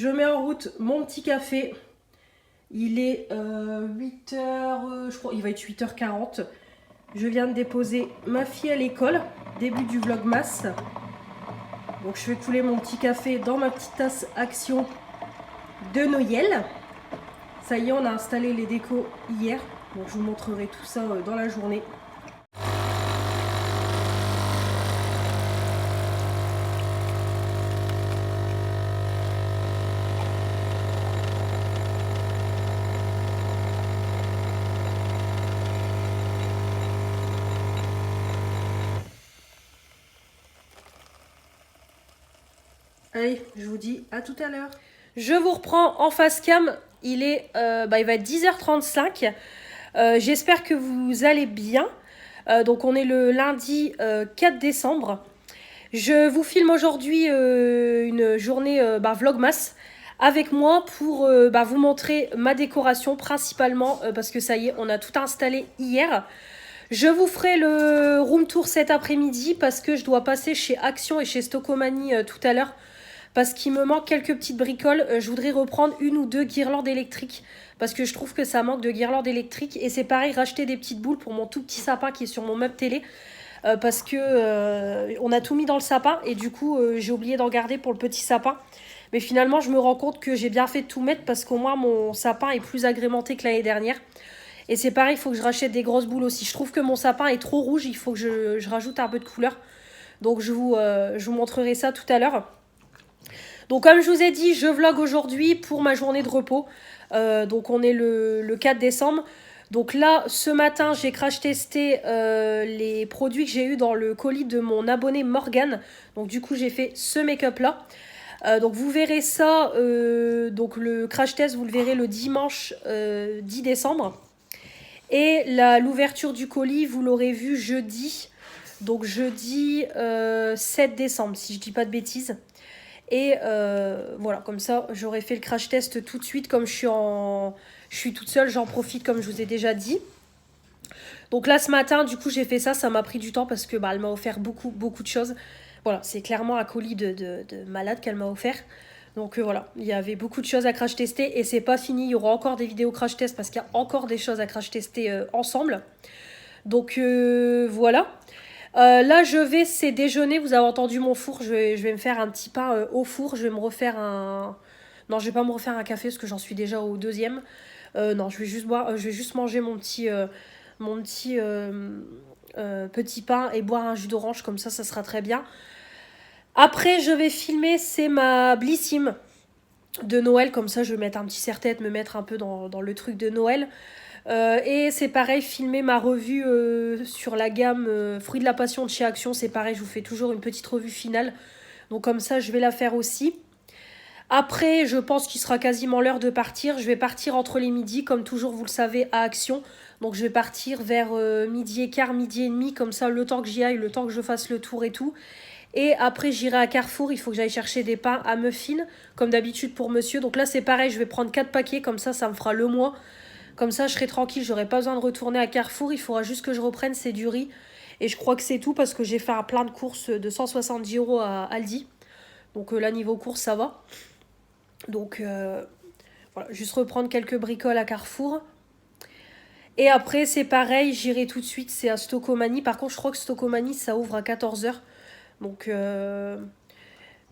je mets en route mon petit café. Il est 8h, je crois, il va être 8h40. Je viens de déposer ma fille à l'école, début du vlogmas. Donc je vais couler mon petit café dans ma petite tasse Action de Noël. Ça y est, on a installé les décos hier. Donc je vous montrerai tout ça dans la journée. Allez, je vous dis à tout à l'heure. Je vous reprends en face cam. Il va être 10h35. J'espère que vous allez bien. Donc on est le lundi 4 décembre. Je vous filme aujourd'hui une journée vlogmas avec moi pour vous montrer ma décoration principalement parce que ça y est, on a tout installé hier. Je vous ferai le room tour cet après-midi parce que je dois passer chez Action et chez Stocomanie tout à l'heure parce qu'il me manque quelques petites bricoles. Je voudrais reprendre une ou deux guirlandes électriques parce que je trouve que ça manque de guirlandes électriques. Et c'est pareil, racheter des petites boules pour mon tout petit sapin qui est sur mon meuble télé parce que on a tout mis dans le sapin et du coup j'ai oublié d'en garder pour le petit sapin. Mais finalement, je me rends compte que j'ai bien fait de tout mettre parce qu'au moins mon sapin est plus agrémenté que l'année dernière. Et c'est pareil, il faut que je rachète des grosses boules aussi. Je trouve que mon sapin est trop rouge, il faut que je rajoute un peu de couleur. Donc je vous montrerai ça tout à l'heure. Donc comme je vous ai dit, je vlog aujourd'hui pour ma journée de repos. Donc on est le 4 décembre. Donc là, ce matin, j'ai crash testé les produits que j'ai eu dans le colis de mon abonné Morgane. Donc du coup, j'ai fait ce make-up là. Donc vous verrez ça, donc le crash test, vous le verrez le dimanche 10 décembre. Et l'ouverture du colis, vous l'aurez vu jeudi. Donc jeudi 7 décembre, si je dis pas de bêtises. Et voilà, comme ça, j'aurais fait le crash test tout de suite. Comme je suis toute seule, j'en profite comme je vous ai déjà dit. Donc là, ce matin, du coup, j'ai fait ça. Ça m'a pris du temps parce que elle m'a offert beaucoup, beaucoup de choses. Voilà, c'est clairement un colis de malade qu'elle m'a offert. Donc voilà, il y avait beaucoup de choses à crash tester et c'est pas fini. Il y aura encore des vidéos crash test parce qu'il y a encore des choses à crash tester ensemble. Donc voilà. Là, c'est déjeuner. Vous avez entendu mon four. Je vais me faire un petit pain au four. Je vais me refaire un. Non, je vais pas me refaire un café parce que j'en suis déjà au deuxième. Non, je vais juste manger mon petit pain et boire un jus d'orange. Comme ça sera très bien. Après, je vais filmer. C'est ma Blissim de Noël. Comme ça, je vais mettre un petit serre-tête, me mettre un peu dans le truc de Noël. Et c'est pareil, filmer ma revue sur la gamme Fruits de la Passion de chez Action. C'est pareil, je vous fais toujours une petite revue finale. Donc comme ça, je vais la faire aussi. Après, je pense qu'il sera quasiment l'heure de partir. Je vais partir entre les midis, comme toujours, vous le savez, à Action. Donc je vais partir vers midi et quart, midi et demi. Comme ça, le temps que j'y aille, le temps que je fasse le tour et tout. Et après, j'irai à Carrefour. Il faut que j'aille chercher des pains à muffins, comme d'habitude pour monsieur. Donc là, c'est pareil, je vais prendre 4 paquets. Comme ça me fera le mois. Comme ça, je serai tranquille, j'aurai pas besoin de retourner à Carrefour. Il faudra juste que je reprenne, c'est du riz. Et je crois que c'est tout parce que j'ai fait un plein de courses de 170 € à Aldi. Donc là, niveau courses, ça va. Donc voilà, juste reprendre quelques bricoles à Carrefour. Et après, c'est pareil, j'irai tout de suite, c'est à Stocomanie. Par contre, je crois que Stocomanie, ça ouvre à 14h. Donc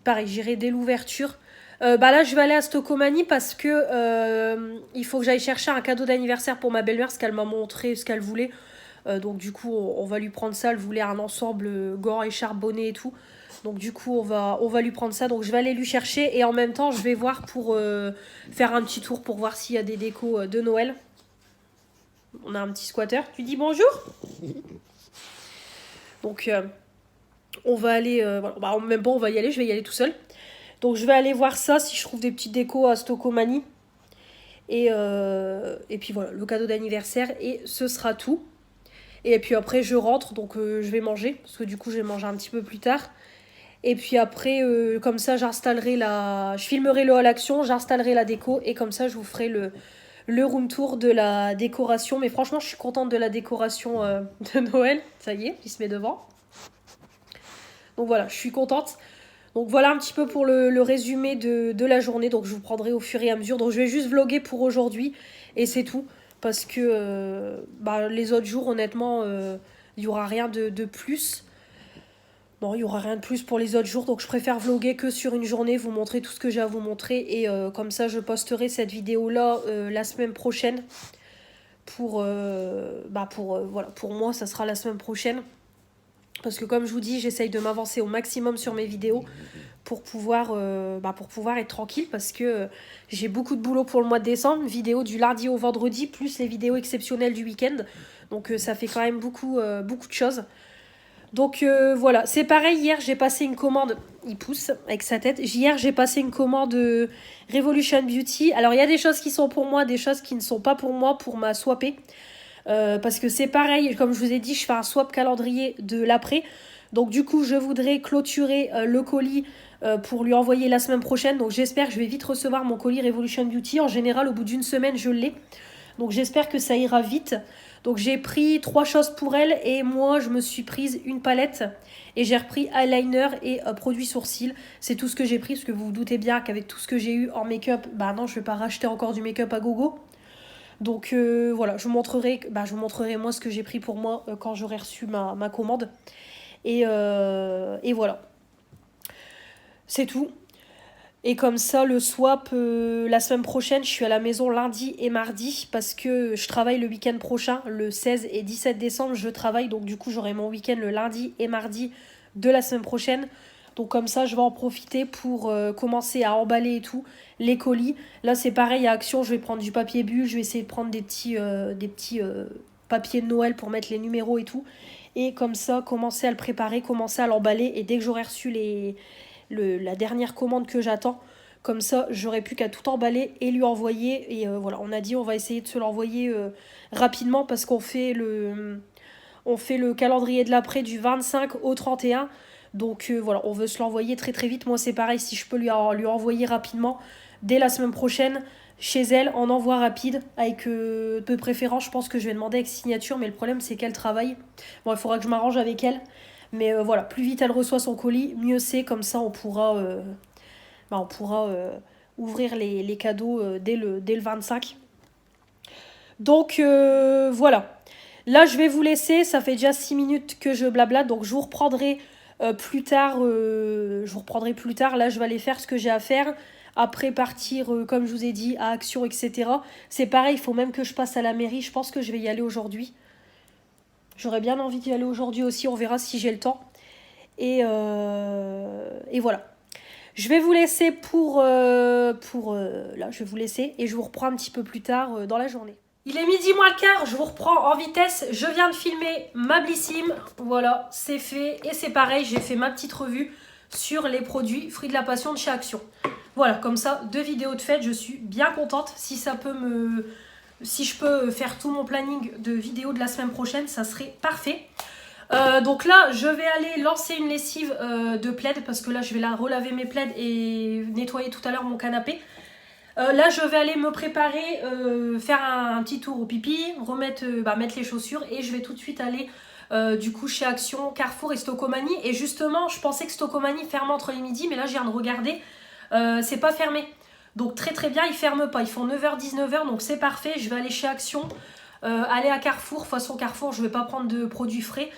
pareil, j'irai dès l'ouverture. Là, je vais aller à Stocomanie parce que il faut que j'aille chercher un cadeau d'anniversaire pour ma belle-mère, parce qu'elle m'a montré ce qu'elle voulait. Donc du coup, on va lui prendre ça. Elle voulait un ensemble gants et charbonné et tout. Donc du coup, on va lui prendre ça. Donc je vais aller lui chercher et en même temps, je vais voir pour faire un petit tour pour voir s'il y a des décos de Noël. On a un petit squatter. Tu dis bonjour? Donc on va aller... voilà. Même bon, on va y aller. Je vais y aller tout seul. Donc je vais aller voir ça si je trouve des petites décos à Stocomanie. Et puis voilà, le cadeau d'anniversaire. Et ce sera tout. Et puis après, je rentre. Donc je vais manger. Parce que du coup, je vais manger un petit peu plus tard. Et puis après, comme ça, je filmerai le hall action, j'installerai la déco. Et comme ça, je vous ferai le room tour de la décoration. Mais franchement, je suis contente de la décoration de Noël. Ça y est, il se met devant. Donc voilà, je suis contente. Donc voilà un petit peu pour le résumé de la journée. Donc je vous prendrai au fur et à mesure. Donc je vais juste vlogger pour aujourd'hui et c'est tout. Parce que les autres jours, honnêtement, il n'y aura rien de plus. Non, il n'y aura rien de plus pour les autres jours. Donc je préfère vlogger que sur une journée, vous montrer tout ce que j'ai à vous montrer. Et comme ça, je posterai cette vidéo-là la semaine prochaine. Voilà, pour moi, ça sera la semaine prochaine. Parce que comme je vous dis, j'essaye de m'avancer au maximum sur mes vidéos pour pouvoir être tranquille. Parce que j'ai beaucoup de boulot pour le mois de décembre. Vidéo du lundi au vendredi, plus les vidéos exceptionnelles du week-end. Donc ça fait quand même beaucoup de choses. Donc voilà, c'est pareil, hier j'ai passé une commande, il pousse avec sa tête, hier j'ai passé une commande Revolution Beauty. Alors il y a des choses qui sont pour moi, des choses qui ne sont pas pour moi, pour ma swapper. Parce que c'est pareil, comme je vous ai dit, je fais un swap calendrier de l'après. Donc du coup je voudrais clôturer le colis pour lui envoyer la semaine prochaine. Donc j'espère que je vais vite recevoir mon colis Revolution Beauty. En général au bout d'une semaine je l'ai. Donc j'espère que ça ira vite. Donc j'ai pris 3 choses pour elle et moi je me suis prise une palette et j'ai repris eyeliner et produit sourcil. C'est tout ce que j'ai pris parce que vous vous doutez bien qu'avec tout ce que j'ai eu en make-up, bah non je vais pas racheter encore du make-up à gogo. Donc voilà, je vous montrerai moi ce que j'ai pris pour moi quand j'aurai reçu ma commande. Et voilà, c'est tout. Et comme ça, le swap, la semaine prochaine, je suis à la maison lundi et mardi parce que je travaille le week-end prochain, le 16 et 17 décembre, je travaille. Donc du coup, j'aurai mon week-end le lundi et mardi de la semaine prochaine. Donc comme ça, je vais en profiter pour commencer à emballer et tout, les colis. Là, c'est pareil, à Action, je vais prendre du papier bulle, je vais essayer de prendre des petits papiers de Noël pour mettre les numéros et tout. Et comme ça, commencer à le préparer, commencer à l'emballer. Et dès que j'aurai reçu la dernière commande que j'attends, comme ça j'aurai plus qu'à tout emballer et lui envoyer. Et voilà, on a dit on va essayer de se l'envoyer rapidement parce qu'on fait le calendrier de l'après du 25 au 31. Donc voilà, on veut se l'envoyer très très vite. Moi c'est pareil, si je peux lui envoyer rapidement dès la semaine prochaine chez elle en envoi rapide avec de préférence, je pense que je vais demander avec signature, mais le problème c'est qu'elle travaille. Bon, il faudra que je m'arrange avec elle. Mais voilà, plus vite elle reçoit son colis, mieux c'est. Comme ça, on pourra ouvrir les cadeaux dès le 25. Donc voilà. Là, je vais vous laisser. Ça fait déjà 6 minutes que je blablate. Donc, je vous reprendrai plus tard. Là, je vais aller faire ce que j'ai à faire. Après, partir, comme je vous ai dit, à Action, etc. C'est pareil, il faut même que je passe à la mairie. Je pense que je vais y aller aujourd'hui. J'aurais bien envie d'y aller aujourd'hui aussi. On verra si j'ai le temps. Et voilà. Je vais vous laisser là, je vais vous laisser et je vous reprends un petit peu plus tard dans la journée. Il est midi moins le quart, je vous reprends en vitesse. Je viens de filmer ma Blissim. Voilà, c'est fait. Et c'est pareil, j'ai fait ma petite revue sur les produits Fruits de la Passion de chez Action. Voilà, comme ça, 2 vidéos de fête. Je suis bien contente. Si je peux faire tout mon planning de vidéos de la semaine prochaine, ça serait parfait. Donc là, je vais aller lancer une lessive de plaid parce que là, je vais relaver mes plaids et nettoyer tout à l'heure mon canapé. Là, je vais aller me préparer, faire un petit tour au pipi, mettre les chaussures et je vais tout de suite aller du coup chez Action, Carrefour et Stocomanie. Et justement, je pensais que Stocomanie fermait entre les midi, mais là, je viens de regarder, c'est pas fermé. Donc très très bien, ils ferment pas, ils font 9h-19h, donc c'est parfait. Je vais aller chez Action, aller à Carrefour. De toute façon, Carrefour, je vais pas prendre de produits frais.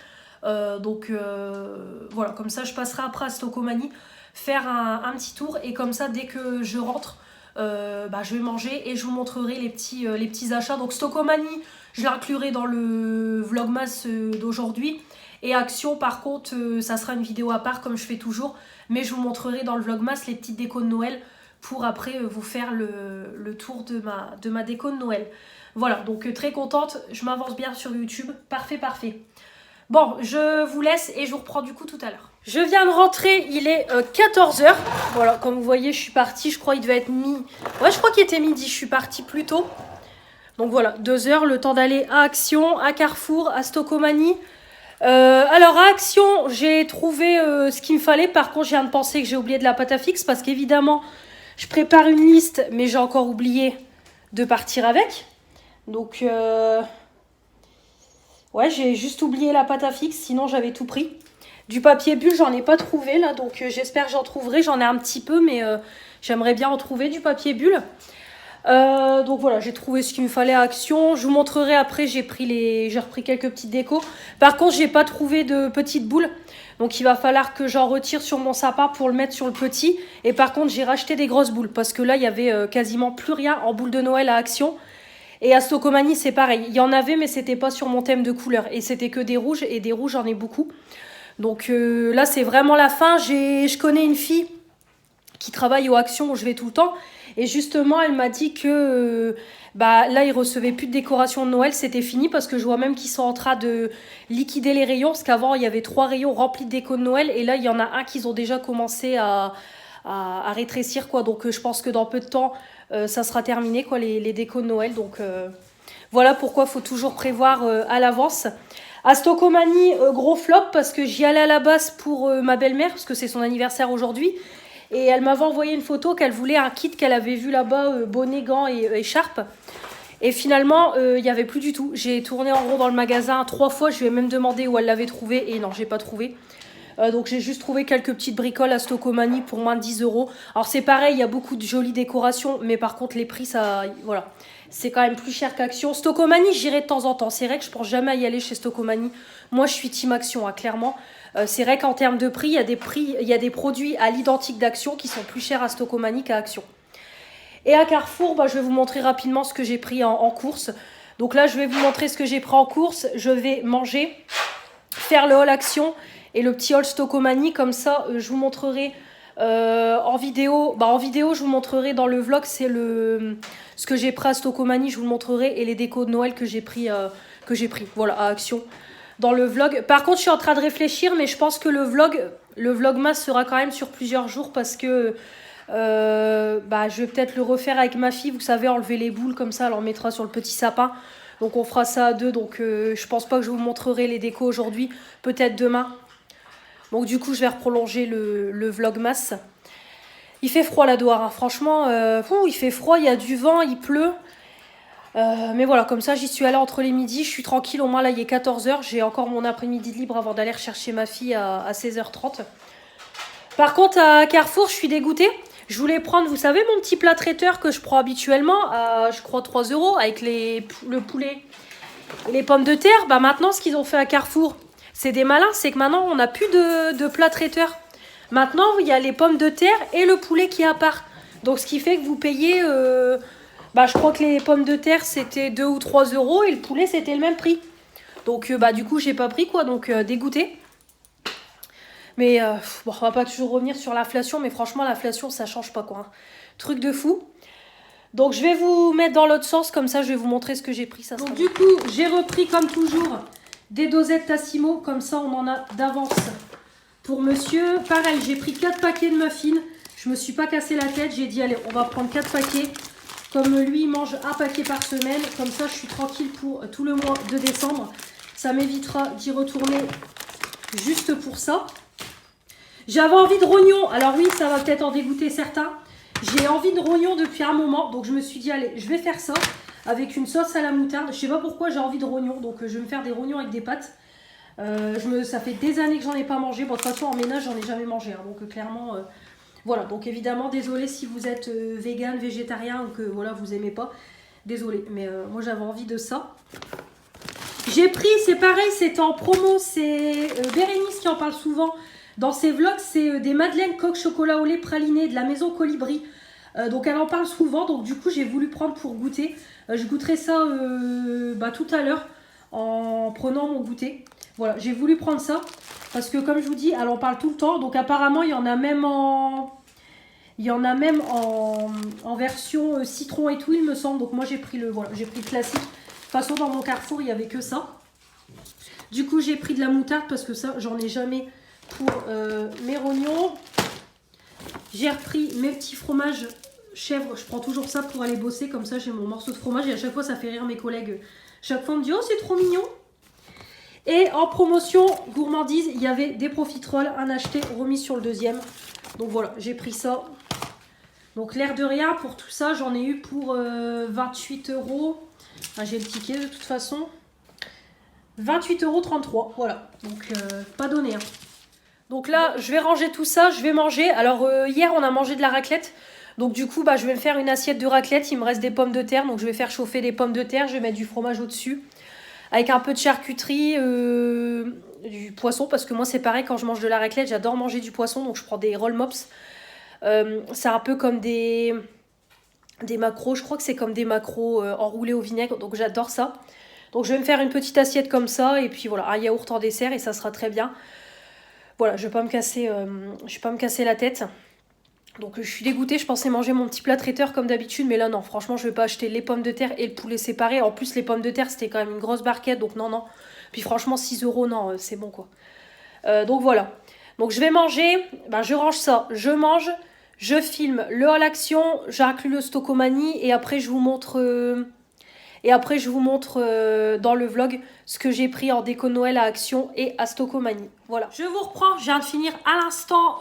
Voilà, comme ça je passerai après à Stocomanie faire un petit tour et comme ça dès que je rentre je vais manger et je vous montrerai les petits achats. Donc Stocomanie je l'inclurai dans le vlogmas d'aujourd'hui et Action par contre ça sera une vidéo à part comme je fais toujours, mais je vous montrerai dans le vlogmas les petites décos de Noël pour après vous faire le tour de ma déco de Noël. Voilà, donc très contente, je m'avance bien sur YouTube, parfait. Bon, je vous laisse et je vous reprends du coup tout à l'heure. Je viens de rentrer, il est 14h. Voilà, comme vous voyez, je suis partie, je crois qu'il devait être Ouais, je crois qu'il était midi, je suis partie plus tôt. Donc voilà, 2 heures, le temps d'aller à Action, à Carrefour, à Stocomanie. Alors à Action, j'ai trouvé ce qu'il me fallait. Par contre, je viens de penser que j'ai oublié de la pâte à fixe parce qu'évidemment, je prépare une liste, mais j'ai encore oublié de partir avec. Donc... Ouais, j'ai juste oublié la pâte à fixe, sinon j'avais tout pris. Du papier bulle, j'en ai pas trouvé là, donc j'espère que j'en trouverai. J'en ai un petit peu, mais j'aimerais bien en trouver du papier bulle. Donc voilà, j'ai trouvé ce qu'il me fallait à Action. Je vous montrerai après, j'ai repris quelques petites décos. Par contre, j'ai pas trouvé de petites boules. Donc il va falloir que j'en retire sur mon sapin pour le mettre sur le petit. Et par contre, j'ai racheté des grosses boules parce que là, il y avait quasiment plus rien en boules de Noël à Action. Et à Stocomanie, c'est pareil. Il y en avait, mais c'était pas sur mon thème de couleur. Et c'était que des rouges. Et des rouges, j'en ai beaucoup. Donc là, c'est vraiment la fin. Je connais une fille qui travaille aux Actions où je vais tout le temps. Et justement, elle m'a dit que là, ils recevaient plus de décoration de Noël. C'était fini parce que je vois même qu'ils sont en train de liquider les rayons. Parce qu'avant, il y avait 3 rayons remplis de déco de Noël. Et là, il y en a un qu'ils ont déjà commencé à rétrécir, quoi. Donc, je pense que dans peu de temps, ça sera terminé, quoi, les décos de Noël. Donc, voilà pourquoi il faut toujours prévoir à l'avance. À Stocomanie, gros flop parce que j'y allais à la base pour ma belle-mère parce que c'est son anniversaire aujourd'hui. Et elle m'avait envoyé une photo qu'elle voulait un kit qu'elle avait vu là-bas, bonnet, gants et écharpe. Et finalement, il n'y avait plus du tout. J'ai tourné en rond dans le magasin 3 fois. Je lui ai même demandé où elle l'avait trouvé. Et non, j'ai pas trouvé. Donc j'ai juste trouvé quelques petites bricoles à Stocomanie pour moins de 10 euros. Alors c'est pareil, il y a beaucoup de jolies décorations. Mais par contre, les prix, ça, voilà, c'est quand même plus cher qu'Action. Stocomanie, j'irai de temps en temps. C'est vrai que je pense jamais à y aller chez Stocomanie. Moi, je suis team Action, hein, clairement. C'est vrai qu'en termes de prix, il y a des produits à l'identique d'Action qui sont plus chers à Stocomanie qu'à Action. Et à Carrefour, je vais vous montrer rapidement ce que j'ai pris en course. Donc là, je vais vous montrer ce que j'ai pris en course. Je vais manger, faire le haul Action et le petit haul Stocomanie. Comme ça, je vous montrerai en vidéo. En vidéo, je vous montrerai dans le vlog, c'est ce que j'ai pris à Stocomanie. Je vous le montrerai et les décos de Noël que j'ai pris, voilà, à Action. Dans le vlog. Par contre, je suis en train de réfléchir, mais je pense que le vlogmas sera quand même sur plusieurs jours parce que je vais peut-être le refaire avec ma fille. Vous savez, enlever les boules comme ça, elle en mettra sur le petit sapin. Donc on fera ça à deux. Donc je pense pas que je vous montrerai les décos aujourd'hui. Peut-être demain. Donc du coup, je vais prolonger le vlogmas. Il fait froid là dehors, hein. Franchement, il fait froid, il y a du vent, il pleut. Mais voilà, comme ça, j'y suis allée entre les midis. Je suis tranquille, au moins là, il est 14h. J'ai encore mon après-midi libre avant d'aller rechercher ma fille à 16h30. Par contre, à Carrefour, je suis dégoûtée. Je voulais prendre, vous savez, mon petit plat traiteur que je prends habituellement à, je crois, 3 euros avec le poulet et les pommes de terre. Maintenant, ce qu'ils ont fait à Carrefour, c'est des malins. C'est que maintenant, on n'a plus de plat traiteur. Maintenant, il y a les pommes de terre et le poulet qui est à part. Donc, ce qui fait que vous payez... je crois que les pommes de terre, c'était 2 ou 3 euros et le poulet, c'était le même prix. Donc, du coup, j'ai pas pris, quoi. Donc, dégoûté. Mais, on va pas toujours revenir sur l'inflation. Mais franchement, l'inflation, ça change pas, quoi. Hein. Truc de fou. Donc, je vais vous mettre dans l'autre sens. Comme ça, je vais vous montrer ce que j'ai pris. Ça donc, du coup, j'ai repris, comme toujours, des dosettes Tassimo. Comme ça, on en a d'avance. Pour monsieur, pareil, j'ai pris 4 paquets de muffins. Je me suis pas cassé la tête. J'ai dit, allez, on va prendre 4 paquets. Comme lui, il mange un paquet par semaine. Comme ça, je suis tranquille pour tout le mois de décembre. Ça m'évitera d'y retourner juste pour ça. J'avais envie de rognons. Alors oui, ça va peut-être en dégoûter certains. J'ai envie de rognons depuis un moment. Donc, je me suis dit, allez, je vais faire ça avec une sauce à la moutarde. Je sais pas pourquoi j'ai envie de rognons. Donc, je vais me faire des rognons avec des pâtes. Ça fait des années que j'en ai pas mangé. Bon, de toute façon, en ménage, j'en ai jamais mangé. Hein. Donc, clairement... Voilà, donc évidemment, désolé si vous êtes vegan, végétarien ou que voilà, vous aimez pas. Désolé, mais moi j'avais envie de ça. J'ai pris, c'est pareil, c'est en promo, c'est Bérénice qui en parle souvent dans ses vlogs, c'est des madeleines coque chocolat au lait praliné de la maison Colibri. Donc elle en parle souvent, donc du coup j'ai voulu prendre pour goûter. Je goûterai ça tout à l'heure en prenant mon goûter. Voilà, j'ai voulu prendre ça parce que comme je vous dis, elle en parle tout le temps. Donc apparemment, il y en a même en version citron et tout, il me semble. Donc moi, j'ai pris le classique. De toute façon, dans mon Carrefour, il n'y avait que ça. Du coup, j'ai pris de la moutarde parce que ça, j'en ai jamais pour mes rognons. J'ai repris mes petits fromages chèvre. Je prends toujours ça pour aller bosser. Comme ça, j'ai mon morceau de fromage. Et à chaque fois, ça fait rire mes collègues. Chaque fois, on me dit « Oh, c'est trop mignon !» Et en promotion gourmandise, il y avait des profiteroles, un acheté, remis sur le deuxième. Donc voilà, j'ai pris ça. Donc l'air de rien, pour tout ça, j'en ai eu pour 28 euros. Ah, j'ai le ticket de toute façon. 28,33 €, voilà. Donc pas donné. Hein. Donc là, je vais ranger tout ça, je vais manger. Alors hier, on a mangé de la raclette. Donc du coup, bah, je vais me faire une assiette de raclette. Il me reste des pommes de terre, donc je vais faire chauffer des pommes de terre. Je vais mettre du fromage au-dessus. Avec un peu de charcuterie, du poisson. Parce que moi, c'est pareil, quand je mange de la raclette, j'adore manger du poisson. Donc je prends des roll mops. C'est un peu comme des maquereaux. Je crois que c'est comme des maquereaux enroulés au vinaigre. Donc j'adore ça. Donc je vais me faire une petite assiette comme ça. Et puis voilà, un yaourt en dessert et ça sera très bien. Voilà, je vais pas me casser la tête. Donc je suis dégoûtée, je pensais manger mon petit plat traiteur comme d'habitude, mais là non, franchement je vais pas acheter les pommes de terre et le poulet séparés. En plus les pommes de terre c'était quand même une grosse barquette, donc non, non. Puis franchement 6 euros, non, c'est bon quoi. Donc voilà. Donc je vais manger, ben, je range ça, je mange, je filme le haul action, j'inclus le Stocomanie et après je vous montre... dans le vlog ce que j'ai pris en déco Noël à Action et à Stocomanie. Voilà. Je vous reprends, je viens de finir à l'instant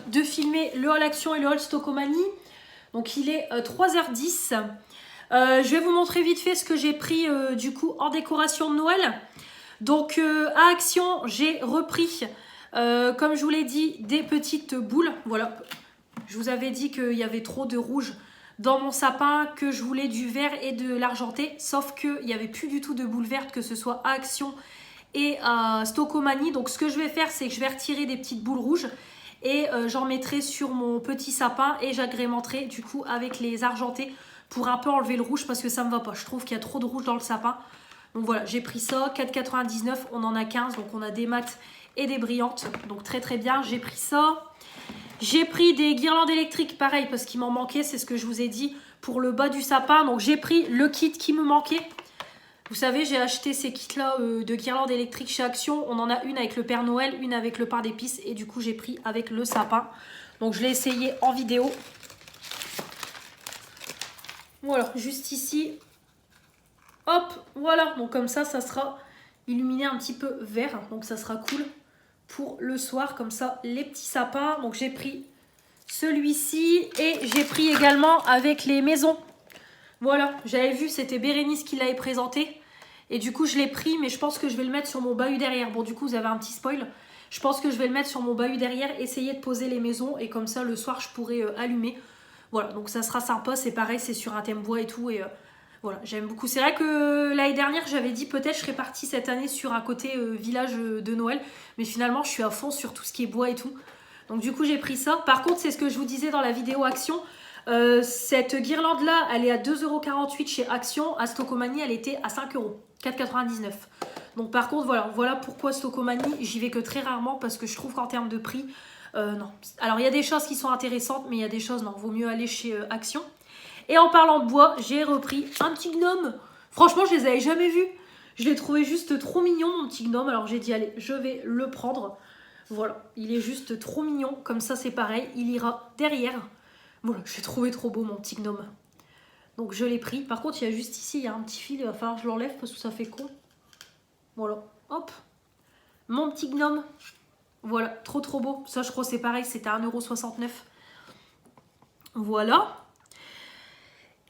de filmer le haul Action et le haul Stocomanie. Donc il est 3h10. Je vais vous montrer vite fait ce que j'ai pris du coup en décoration de Noël. Donc à Action, j'ai repris, comme je vous l'ai dit, des petites boules. Voilà. Je vous avais dit qu'il y avait trop de rouge dans mon sapin, que je voulais du vert et de l'argenté, sauf qu'il n'y avait plus du tout de boules vertes, que ce soit à Action et à Stocomanie. Donc ce que je vais faire, c'est que je vais retirer des petites boules rouges et j'en mettrai sur mon petit sapin et j'agrémenterai du coup avec les argentés pour un peu enlever le rouge parce que ça me va pas. Je trouve qu'il y a trop de rouge dans le sapin. Donc voilà, j'ai pris ça, 4,99, on en a 15, donc on a des mates et des brillantes. Donc très très bien, j'ai pris ça. J'ai pris des guirlandes électriques, pareil, parce qu'il m'en manquait, c'est ce que je vous ai dit, pour le bas du sapin. Donc j'ai pris le kit qui me manquait. Vous savez, j'ai acheté ces kits-là de guirlandes électriques chez Action. On en a une avec le Père Noël, une avec le pain d'épices, et du coup j'ai pris avec le sapin. Donc je l'ai essayé en vidéo. Voilà, juste ici. Hop, voilà. Donc comme ça sera illuminé un petit peu vert, donc ça sera cool pour le soir, comme ça, les petits sapins. Donc j'ai pris celui-ci et j'ai pris également avec les maisons. Voilà, j'avais vu, c'était Bérénice qui l'avait présenté. Et du coup, je l'ai pris, mais je pense que je vais le mettre sur mon bahut derrière. Bon, du coup, vous avez un petit spoil. Je pense que je vais le mettre sur mon bahut derrière, essayer de poser les maisons. Et comme ça, le soir, je pourrai allumer. Voilà, donc ça sera sympa. C'est pareil, c'est sur un thème bois et tout. Et voilà, j'aime beaucoup. C'est vrai que l'année dernière, j'avais dit peut-être je serais partie cette année sur un côté village de Noël. Mais finalement, je suis à fond sur tout ce qui est bois et tout. Donc du coup, j'ai pris ça. Par contre, c'est ce que je vous disais dans la vidéo Action. Cette guirlande-là, elle est à 2,48 € chez Action. À Stocomanie, elle était à 5 €, 4,99 €. Donc par contre, voilà pourquoi Stocomanie, j'y vais que très rarement parce que je trouve qu'en termes de prix, non. Alors il y a des choses qui sont intéressantes, mais il y a des choses, non, vaut mieux aller chez Action. Et en parlant de bois, j'ai repris un petit gnome. Franchement, je les avais jamais vus. Je l'ai trouvé juste trop mignon, mon petit gnome. Alors j'ai dit, allez, je vais le prendre. Voilà, il est juste trop mignon. Comme ça, c'est pareil, il ira derrière. Voilà, je l'ai trouvé trop beau, mon petit gnome. Donc je l'ai pris. Par contre, il y a juste ici, il y a un petit fil. Il va falloir que je l'enlève parce que ça fait con. Voilà, hop. Mon petit gnome. Voilà, trop trop beau. Ça, je crois que c'est pareil, c'était à 1,69 €. Voilà.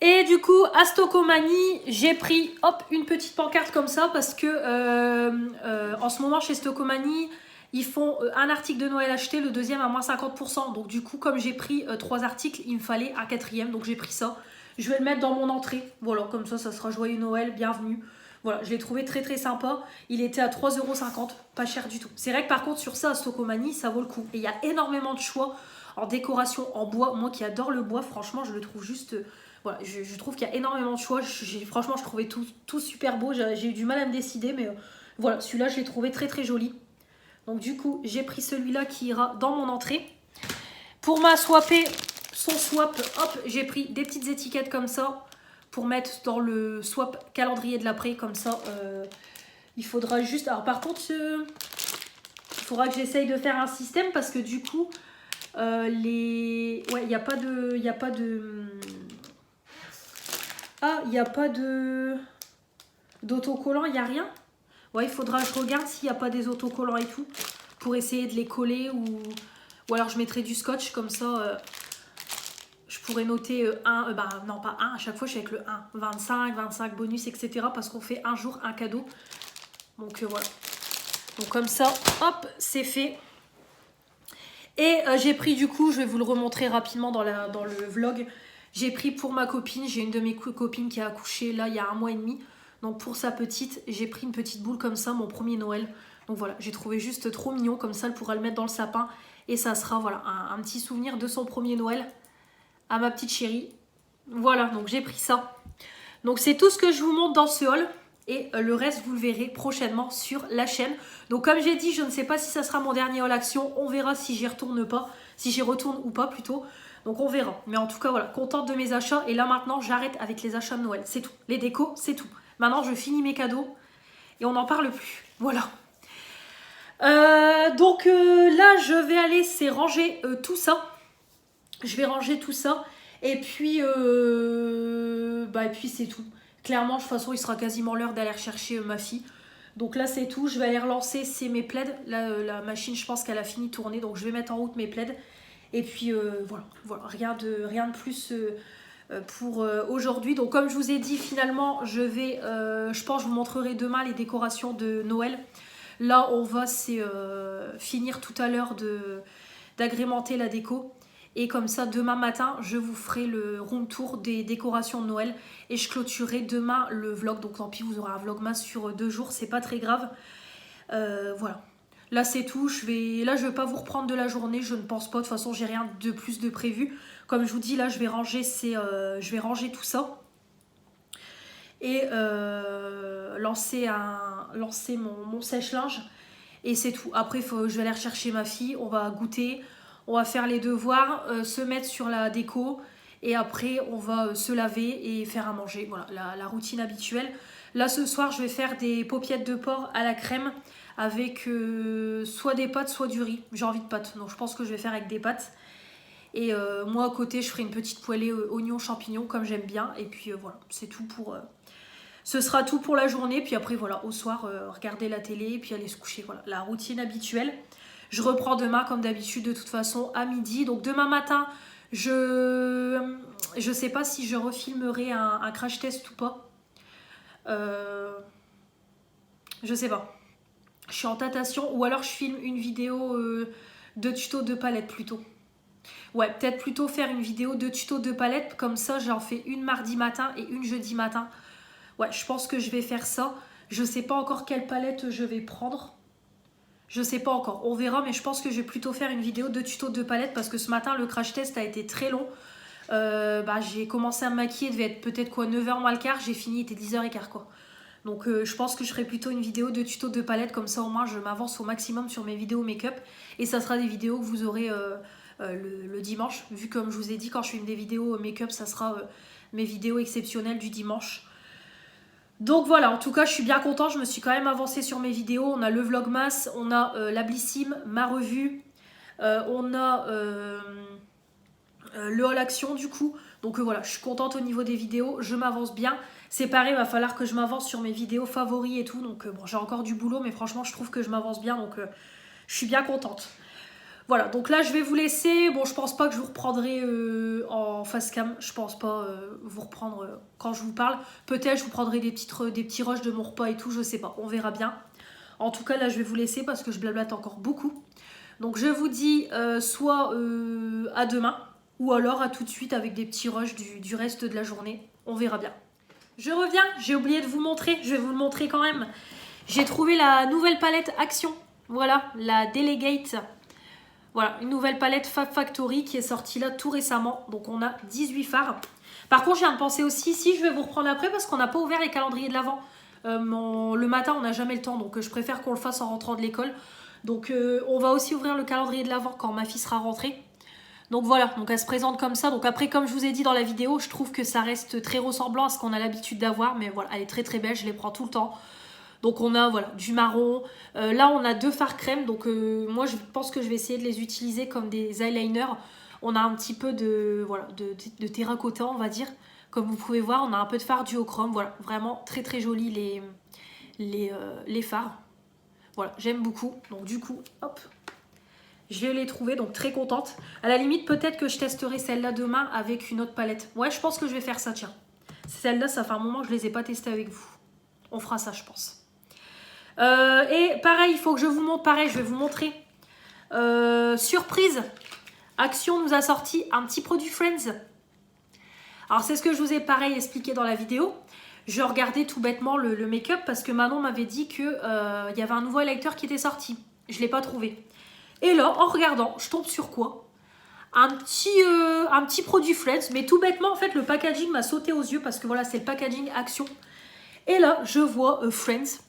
Et du coup, à Stocomanie, j'ai pris hop, une petite pancarte comme ça parce que en ce moment, chez Stocomanie, ils font un article de Noël acheté, le deuxième à moins 50%. Donc du coup, comme j'ai pris 3 articles, il me fallait un quatrième. Donc j'ai pris ça. Je vais le mettre dans mon entrée. Voilà, comme ça sera joyeux Noël, bienvenue. Voilà, je l'ai trouvé très très sympa. Il était à 3,50 €, pas cher du tout. C'est vrai que par contre, sur ça, à Stocomanie, ça vaut le coup. Et il y a énormément de choix en décoration en bois. Moi qui adore le bois, franchement, je le trouve juste... voilà, je trouve qu'il y a énormément de choix. Franchement, je trouvais tout super beau. J'ai eu du mal à me décider, mais voilà, celui-là, je l'ai trouvé très très joli. Donc du coup, j'ai pris celui-là qui ira dans mon entrée. Pour ma swapper, son swap, hop, j'ai pris des petites étiquettes comme ça pour mettre dans le swap calendrier de l'après. Comme ça, il faudra juste... Alors par contre, il faudra que j'essaye de faire un système parce que du coup, ouais, il n'y a pas de... Ah, il n'y a pas d'autocollant, il n'y a rien. Ouais, il faudra que je regarde s'il n'y a pas des autocollants et tout pour essayer de les coller ou alors je mettrai du scotch comme ça. Je pourrais noter non pas un, à chaque fois je suis avec le 1, 25 bonus, etc. parce qu'on fait un jour un cadeau. Donc voilà. Donc comme ça, hop, c'est fait. Et j'ai pris du coup, je vais vous le remontrer rapidement dans le vlog. J'ai pris pour ma copine, j'ai une de mes copines qui a accouché là il y a 1 mois et demi. Donc pour sa petite, j'ai pris une petite boule comme ça, mon premier Noël. Donc voilà, j'ai trouvé juste trop mignon, comme ça elle pourra le mettre dans le sapin. Et ça sera voilà un petit souvenir de son premier Noël à ma petite chérie. Voilà, donc j'ai pris ça. Donc c'est tout ce que je vous montre dans ce haul. Et le reste, vous le verrez prochainement sur la chaîne. Donc comme j'ai dit, je ne sais pas si ça sera mon dernier haul action. On verra si j'y retourne pas. Si j'y retourne ou pas plutôt. Donc on verra. Mais en tout cas, voilà, contente de mes achats. Et là maintenant, j'arrête avec les achats de Noël. C'est tout. Les décos, c'est tout. Maintenant, je finis mes cadeaux. Et on n'en parle plus. Voilà. Donc là, je vais aller, c'est ranger tout ça. Je vais ranger tout ça. Et puis c'est tout. Clairement, de toute façon, il sera quasiment l'heure d'aller rechercher ma fille. Donc là, c'est tout. Je vais aller relancer, c'est mes plaids. Là, la machine, je pense qu'elle a fini de tourner. Donc je vais mettre en route mes plaids. Et puis voilà. Rien de plus pour aujourd'hui. Donc comme je vous ai dit, finalement, je pense que je vous montrerai demain les décorations de Noël. Là, on va finir tout à l'heure d'agrémenter la déco. Et comme ça, demain matin, je vous ferai le room tour des décorations de Noël. Et je clôturerai demain le vlog. Donc tant pis, vous aurez un vlogmas sur 2 jours. C'est pas très grave. Voilà. Là, c'est tout. Là, je vais pas vous reprendre de la journée. Je ne pense pas. De toute façon, j'ai rien de plus de prévu. Comme je vous dis, là, je vais ranger tout ça. Et lancer mon sèche-linge. Et c'est tout. Après, je vais aller rechercher ma fille. On va goûter. On va faire les devoirs, se mettre sur la déco et après on va se laver et faire à manger. Voilà, la routine habituelle. Là ce soir je vais faire des paupiettes de porc à la crème avec soit des pâtes soit du riz. J'ai envie de pâtes, donc je pense que je vais faire avec des pâtes. Et moi à côté je ferai une petite poêlée oignons champignons comme j'aime bien. Et puis voilà, c'est tout pour... Ce sera tout pour la journée. Puis après voilà, au soir, regarder la télé et puis aller se coucher. Voilà, la routine habituelle. Je reprends demain comme d'habitude de toute façon à midi. Donc demain matin, je sais pas si je refilmerai un crash test ou pas. Je sais pas. Je suis en tâtation ou alors je filme une vidéo de tuto de palette plutôt. Ouais, peut-être plutôt faire une vidéo de tuto de palette. Comme ça, j'en fais une mardi matin et une jeudi matin. Ouais, je pense que je vais faire ça. Je sais pas encore quelle palette je vais prendre. Je sais pas encore, on verra, mais je pense que je vais plutôt faire une vidéo de tuto de palette parce que ce matin le crash test a été très long. J'ai commencé à me maquiller, il devait être peut-être 9h moins le quart, j'ai fini, il était 10h15 quoi. Donc je pense que je ferai plutôt une vidéo de tuto de palette, comme ça au moins je m'avance au maximum sur mes vidéos make-up. Et ça sera des vidéos que vous aurez le dimanche, vu comme je vous ai dit, quand je fais des vidéos make-up, ça sera mes vidéos exceptionnelles du dimanche. Donc voilà, en tout cas je suis bien contente, je me suis quand même avancée sur mes vidéos. On a le vlogmas, on a la Blissim, ma revue, on a le haul action du coup. Donc voilà, je suis contente au niveau des vidéos, je m'avance bien. C'est pareil, il va falloir que je m'avance sur mes vidéos favoris et tout. Donc bon, j'ai encore du boulot, mais franchement je trouve que je m'avance bien, donc je suis bien contente. Voilà, donc là je vais vous laisser. Bon, je pense pas que je vous reprendrai en face cam. Je pense pas vous reprendre quand je vous parle. Peut-être je vous prendrai des petits rushs de mon repas et tout, je sais pas. On verra bien. En tout cas, là je vais vous laisser parce que je blablate encore beaucoup. Donc je vous dis soit à demain ou alors à tout de suite avec des petits rushs du reste de la journée. On verra bien. Je reviens, j'ai oublié de vous montrer. Je vais vous le montrer quand même. J'ai trouvé la nouvelle palette Action. Voilà, la Delegate. Voilà, une nouvelle palette Fab Factory qui est sortie là tout récemment. Donc on a 18 fards. Par contre, je viens de penser aussi, si je vais vous reprendre après parce qu'on n'a pas ouvert les calendriers de l'Avent. Le matin, on n'a jamais le temps, donc je préfère qu'on le fasse en rentrant de l'école. Donc on va aussi ouvrir le calendrier de l'Avent quand ma fille sera rentrée. Donc voilà, donc elle se présente comme ça. Donc après, comme je vous ai dit dans la vidéo, je trouve que ça reste très ressemblant à ce qu'on a l'habitude d'avoir. Mais voilà, elle est très très belle, je les prends tout le temps. Donc on a voilà, du marron. Là on a 2 fards crème. Donc moi je pense que je vais essayer de les utiliser comme des eyeliners. On a un petit peu de terracotta on va dire. Comme vous pouvez voir, on a un peu de fard duochrome. Voilà, vraiment très très joli les fards. Voilà, j'aime beaucoup. Donc du coup, hop, je vais les trouver. Donc très contente. À la limite, peut-être que je testerai celle-là demain avec une autre palette. Ouais, je pense que je vais faire ça, tiens. Celle-là, ça fait un moment que je les ai pas testées avec vous. On fera ça, je pense. Et pareil, il faut que je vous montre, pareil, je vais vous montrer Surprise, Action nous a sorti un petit produit Friends. Alors c'est ce que je vous ai pareil expliqué dans la vidéo. Je regardais tout bêtement le make-up parce que Manon m'avait dit qu'il y avait un nouveau électeur qui était sorti. Je ne l'ai pas trouvé. Et là, en regardant, je tombe sur quoi? Un petit produit Friends, mais tout bêtement, en fait, le packaging m'a sauté aux yeux parce que voilà, c'est le packaging Action. Et là, je vois Friends.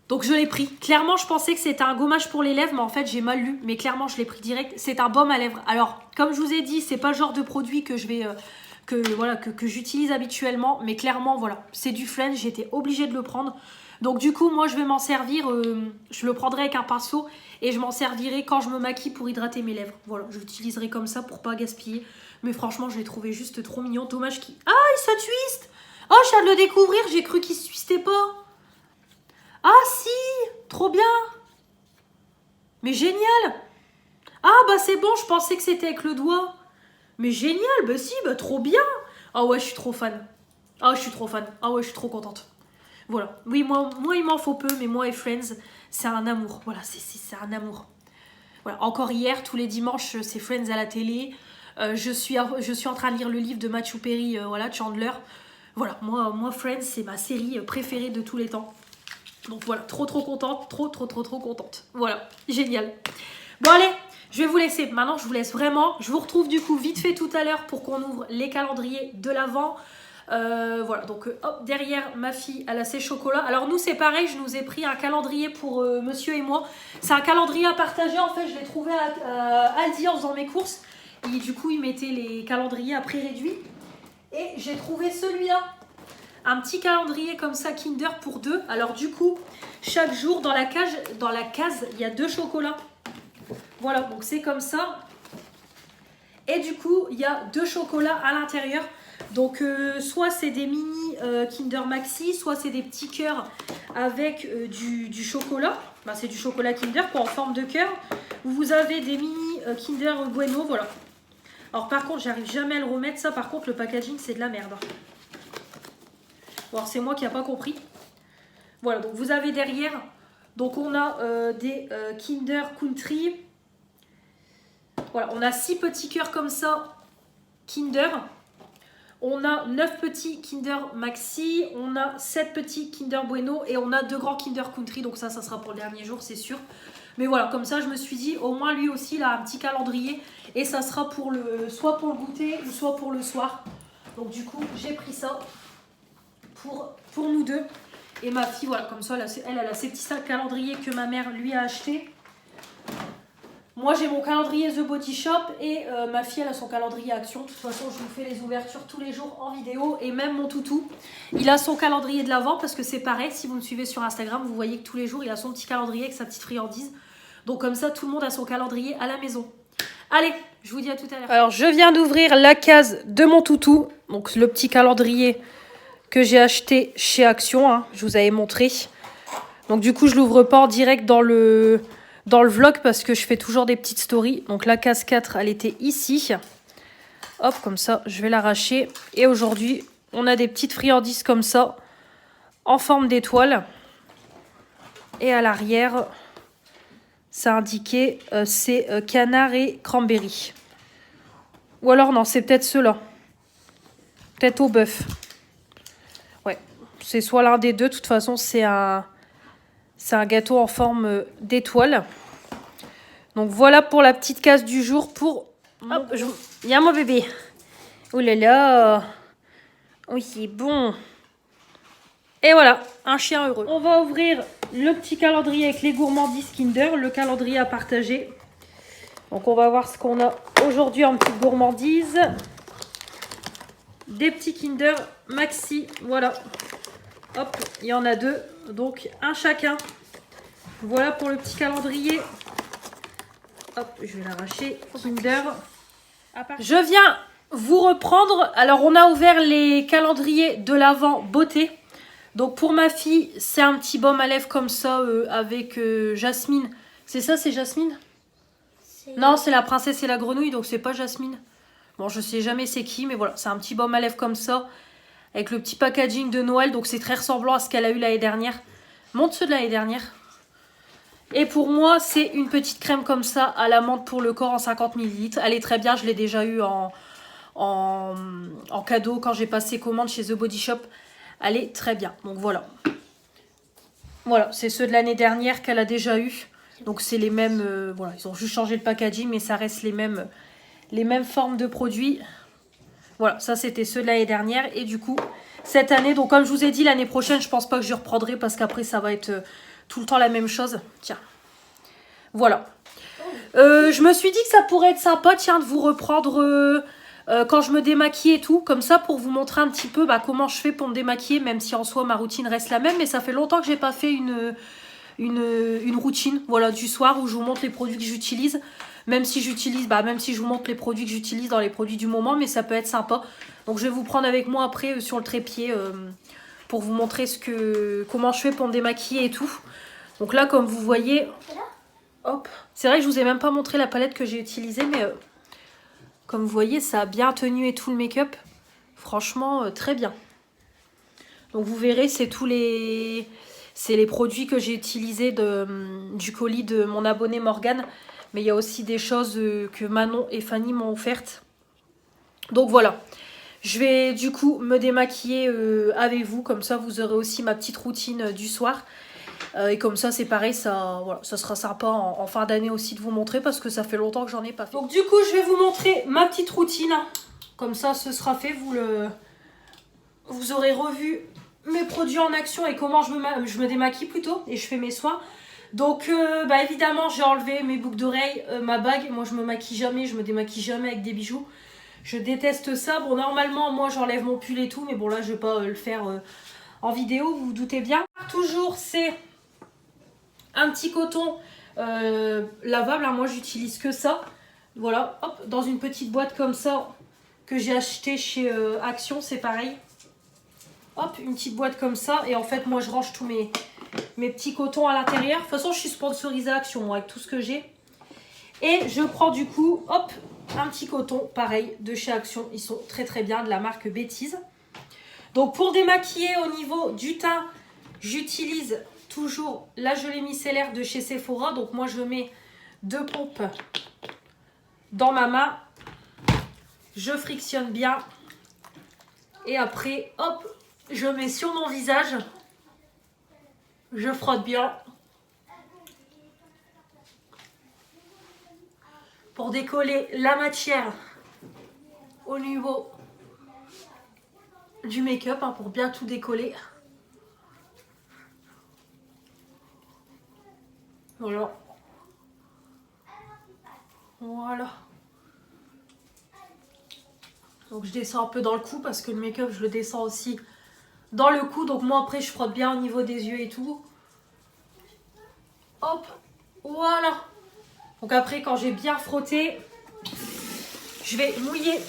Donc je l'ai pris. Clairement, je pensais que c'était un gommage pour les lèvres, mais en fait, j'ai mal lu. Mais clairement, je l'ai pris direct. C'est un baume à lèvres. Alors, comme je vous ai dit, c'est pas le genre de produit que je vais... que j'utilise habituellement. Mais clairement, voilà, c'est du Friends. J'étais obligée de le prendre. Donc du coup, moi, je vais m'en servir. Je le prendrai avec un pinceau. Et je m'en servirai quand je me maquille pour hydrater mes lèvres. Voilà, je l'utiliserai comme ça pour pas gaspiller. Mais franchement, je l'ai trouvé juste trop mignon. Dommage qu'il... Ah, il se twist! Oh, je viens de le découvrir. J'ai cru qu'il se twistait pas. Ah si, trop bien. Mais génial. Ah bah c'est bon, je pensais que c'était avec le doigt. Mais génial, bah si, bah trop bien. Ah ouais, je suis trop fan. Ah, je suis trop fan. Ah ouais, je suis trop contente. Voilà. Oui, moi il m'en faut peu, mais moi et Friends, c'est un amour. Voilà, c'est un amour. Voilà. Encore hier, tous les dimanches, c'est Friends à la télé. Je suis en train de lire le livre de Matthew Perry, voilà, Chandler. Voilà, moi Friends, c'est ma série préférée de tous les temps. Donc voilà, trop contente, trop contente. Voilà, génial. Bon allez, je vais vous laisser. Maintenant, je vous laisse vraiment. Je vous retrouve du coup vite fait tout à l'heure pour qu'on ouvre les calendriers de l'Avent. Voilà, donc hop, derrière ma fille, elle a ses chocolats. Alors nous, c'est pareil, je nous ai pris un calendrier pour monsieur et moi. C'est un calendrier à partager, en fait, je l'ai trouvé à Aldi en faisant mes courses. Et du coup, il mettait les calendriers à prix réduit. Et j'ai trouvé celui-là. Un petit calendrier comme ça Kinder pour 2. Alors du coup, chaque jour dans la case, il y a 2 chocolats. Voilà, donc c'est comme ça. Et du coup, il y a 2 chocolats à l'intérieur. Donc soit c'est des mini Kinder Maxi, soit c'est des petits cœurs avec du chocolat. Ben, c'est du chocolat Kinder quoi, en forme de cœur. Vous avez des mini Kinder Bueno, voilà. Alors par contre, j'arrive jamais à le remettre. Ça par contre, le packaging, c'est de la merde. Bon, alors c'est moi qui n'ai pas compris. Voilà, donc vous avez derrière, donc on a des Kinder Country. Voilà, on a 6 petits cœurs comme ça, Kinder. On a 9 petits Kinder Maxi. On a 7 petits Kinder Bueno. Et on a 2 grands Kinder Country. Donc ça sera pour le dernier jour, c'est sûr. Mais voilà, comme ça, je me suis dit, au moins lui aussi, il a un petit calendrier. Et ça sera pour soit pour le goûter, ou soit pour le soir. Donc du coup, j'ai pris ça. Pour nous deux. Et ma fille, voilà, comme ça, elle a ses petits sacs calendriers que ma mère lui a acheté. Moi, j'ai mon calendrier The Body Shop et ma fille, elle a son calendrier Action. De toute façon, je vous fais les ouvertures tous les jours en vidéo. Et même mon toutou, il a son calendrier de l'Avent parce que c'est pareil. Si vous me suivez sur Instagram, vous voyez que tous les jours, il a son petit calendrier avec sa petite friandise. Donc comme ça, tout le monde a son calendrier à la maison. Allez, je vous dis à tout à l'heure. Alors, je viens d'ouvrir la case de mon toutou. Donc, le petit calendrier que j'ai acheté chez Action, hein, je vous avais montré. Donc du coup, je l'ouvre pas en direct dans le vlog parce que je fais toujours des petites stories. Donc la case 4, elle était ici. Hop, comme ça, je vais l'arracher. Et aujourd'hui, on a des petites friandises comme ça, en forme d'étoile. Et à l'arrière, ça indiquait, c'est canard et cranberry. Ou alors non, c'est peut-être ceux-là. Peut-être au bœuf. Ouais, c'est soit l'un des deux. De toute façon, c'est un gâteau en forme d'étoile. Donc voilà pour la petite case du jour. Hop, il y a mon bébé. Oh là là. Oui, c'est bon. Et voilà, un chien heureux. On va ouvrir le petit calendrier avec les gourmandises Kinder. Le calendrier à partager. Donc on va voir ce qu'on a aujourd'hui en petites gourmandises. Des petits Kinder Maxi. Voilà. Hop, il y en a 2. Donc un chacun. Voilà pour le petit calendrier. Hop, je vais l'arracher. Kinder. Je viens vous reprendre. Alors, on a ouvert les calendriers de l'Avent beauté. Donc, pour ma fille, c'est un petit baume à lèvres comme ça avec Jasmine. C'est ça, c'est Jasmine? Non, c'est la princesse et la grenouille, donc c'est pas Jasmine. Bon, je sais jamais c'est qui, mais voilà, c'est un petit baume à lèvres comme ça. Avec le petit packaging de Noël, donc c'est très ressemblant à ce qu'elle a eu l'année dernière. Montre ceux de l'année dernière. Et pour moi, c'est une petite crème comme ça à la menthe pour le corps en 50 ml. Elle est très bien, je l'ai déjà eu en cadeau quand j'ai passé commande chez The Body Shop. Elle est très bien, donc voilà. Voilà, c'est ceux de l'année dernière qu'elle a déjà eu. Donc c'est les mêmes, voilà, ils ont juste changé le packaging, mais ça reste les mêmes formes de produits. Voilà, ça c'était ceux de l'année dernière. Et du coup, cette année, donc comme je vous ai dit, l'année prochaine, je pense pas que je reprendrai parce qu'après ça va être tout le temps la même chose. Tiens, voilà. Je me suis dit que ça pourrait être sympa, tiens, de vous reprendre quand je me démaquille et tout, comme ça pour vous montrer un petit peu comment je fais pour me démaquiller, même si en soi ma routine reste la même, mais ça fait longtemps que j'ai pas fait une routine, voilà, du soir où je vous montre les produits que j'utilise, même si je vous montre les produits que j'utilise dans les produits du moment, mais ça peut être sympa. Donc je vais vous prendre avec moi après sur le trépied pour vous montrer comment je fais pour me démaquiller et tout. Donc là, comme vous voyez, hop, c'est vrai que je vous ai même pas montré la palette que j'ai utilisée, mais comme vous voyez, ça a bien tenu et tout le make-up. Franchement, très bien. Donc vous verrez, c'est les produits que j'ai utilisés du colis de mon abonné Morgane. Mais il y a aussi des choses que Manon et Fanny m'ont offertes. Donc voilà. Je vais du coup me démaquiller avec vous. Comme ça, vous aurez aussi ma petite routine du soir. Et comme ça, c'est pareil, ça sera sympa en fin d'année aussi de vous montrer parce que ça fait longtemps que j'en ai pas fait. Donc du coup, je vais vous montrer ma petite routine. Comme ça, ce sera fait. Vous aurez revu mes produits en action et comment je me démaquille plutôt. Et je fais mes soins. Donc, évidemment, j'ai enlevé mes boucles d'oreilles, ma bague. Moi, je me maquille jamais, je me démaquille jamais avec des bijoux. Je déteste ça. Bon, normalement, moi, j'enlève mon pull et tout. Mais bon, là, je vais pas le faire en vidéo, vous vous doutez bien. Toujours, c'est un petit coton lavable. Moi, j'utilise que ça. Voilà, hop, dans une petite boîte comme ça que j'ai acheté chez Action, c'est pareil. Hop, une petite boîte comme ça. Et en fait, moi, je range tous mes petits cotons à l'intérieur. De toute façon, je suis sponsorisée Action, moi, avec tout ce que j'ai. Et je prends du coup, hop, un petit coton, pareil, de chez Action. Ils sont très très bien, de la marque Bêtise. Donc, pour démaquiller au niveau du teint, j'utilise toujours la gelée micellaire de chez Sephora. Donc, moi, je mets 2 pompes dans ma main. Je frictionne bien. Et après, hop, je mets sur mon visage. Je frotte bien. Pour décoller la matière au niveau du make-up, pour bien tout décoller. Voilà. Voilà. Donc je descends un peu dans le cou parce que le make-up, je le descends aussi dans le cou. Donc moi après, je frotte bien au niveau des yeux et tout. Hop. Voilà. Donc après, quand j'ai bien frotté, je vais mouiller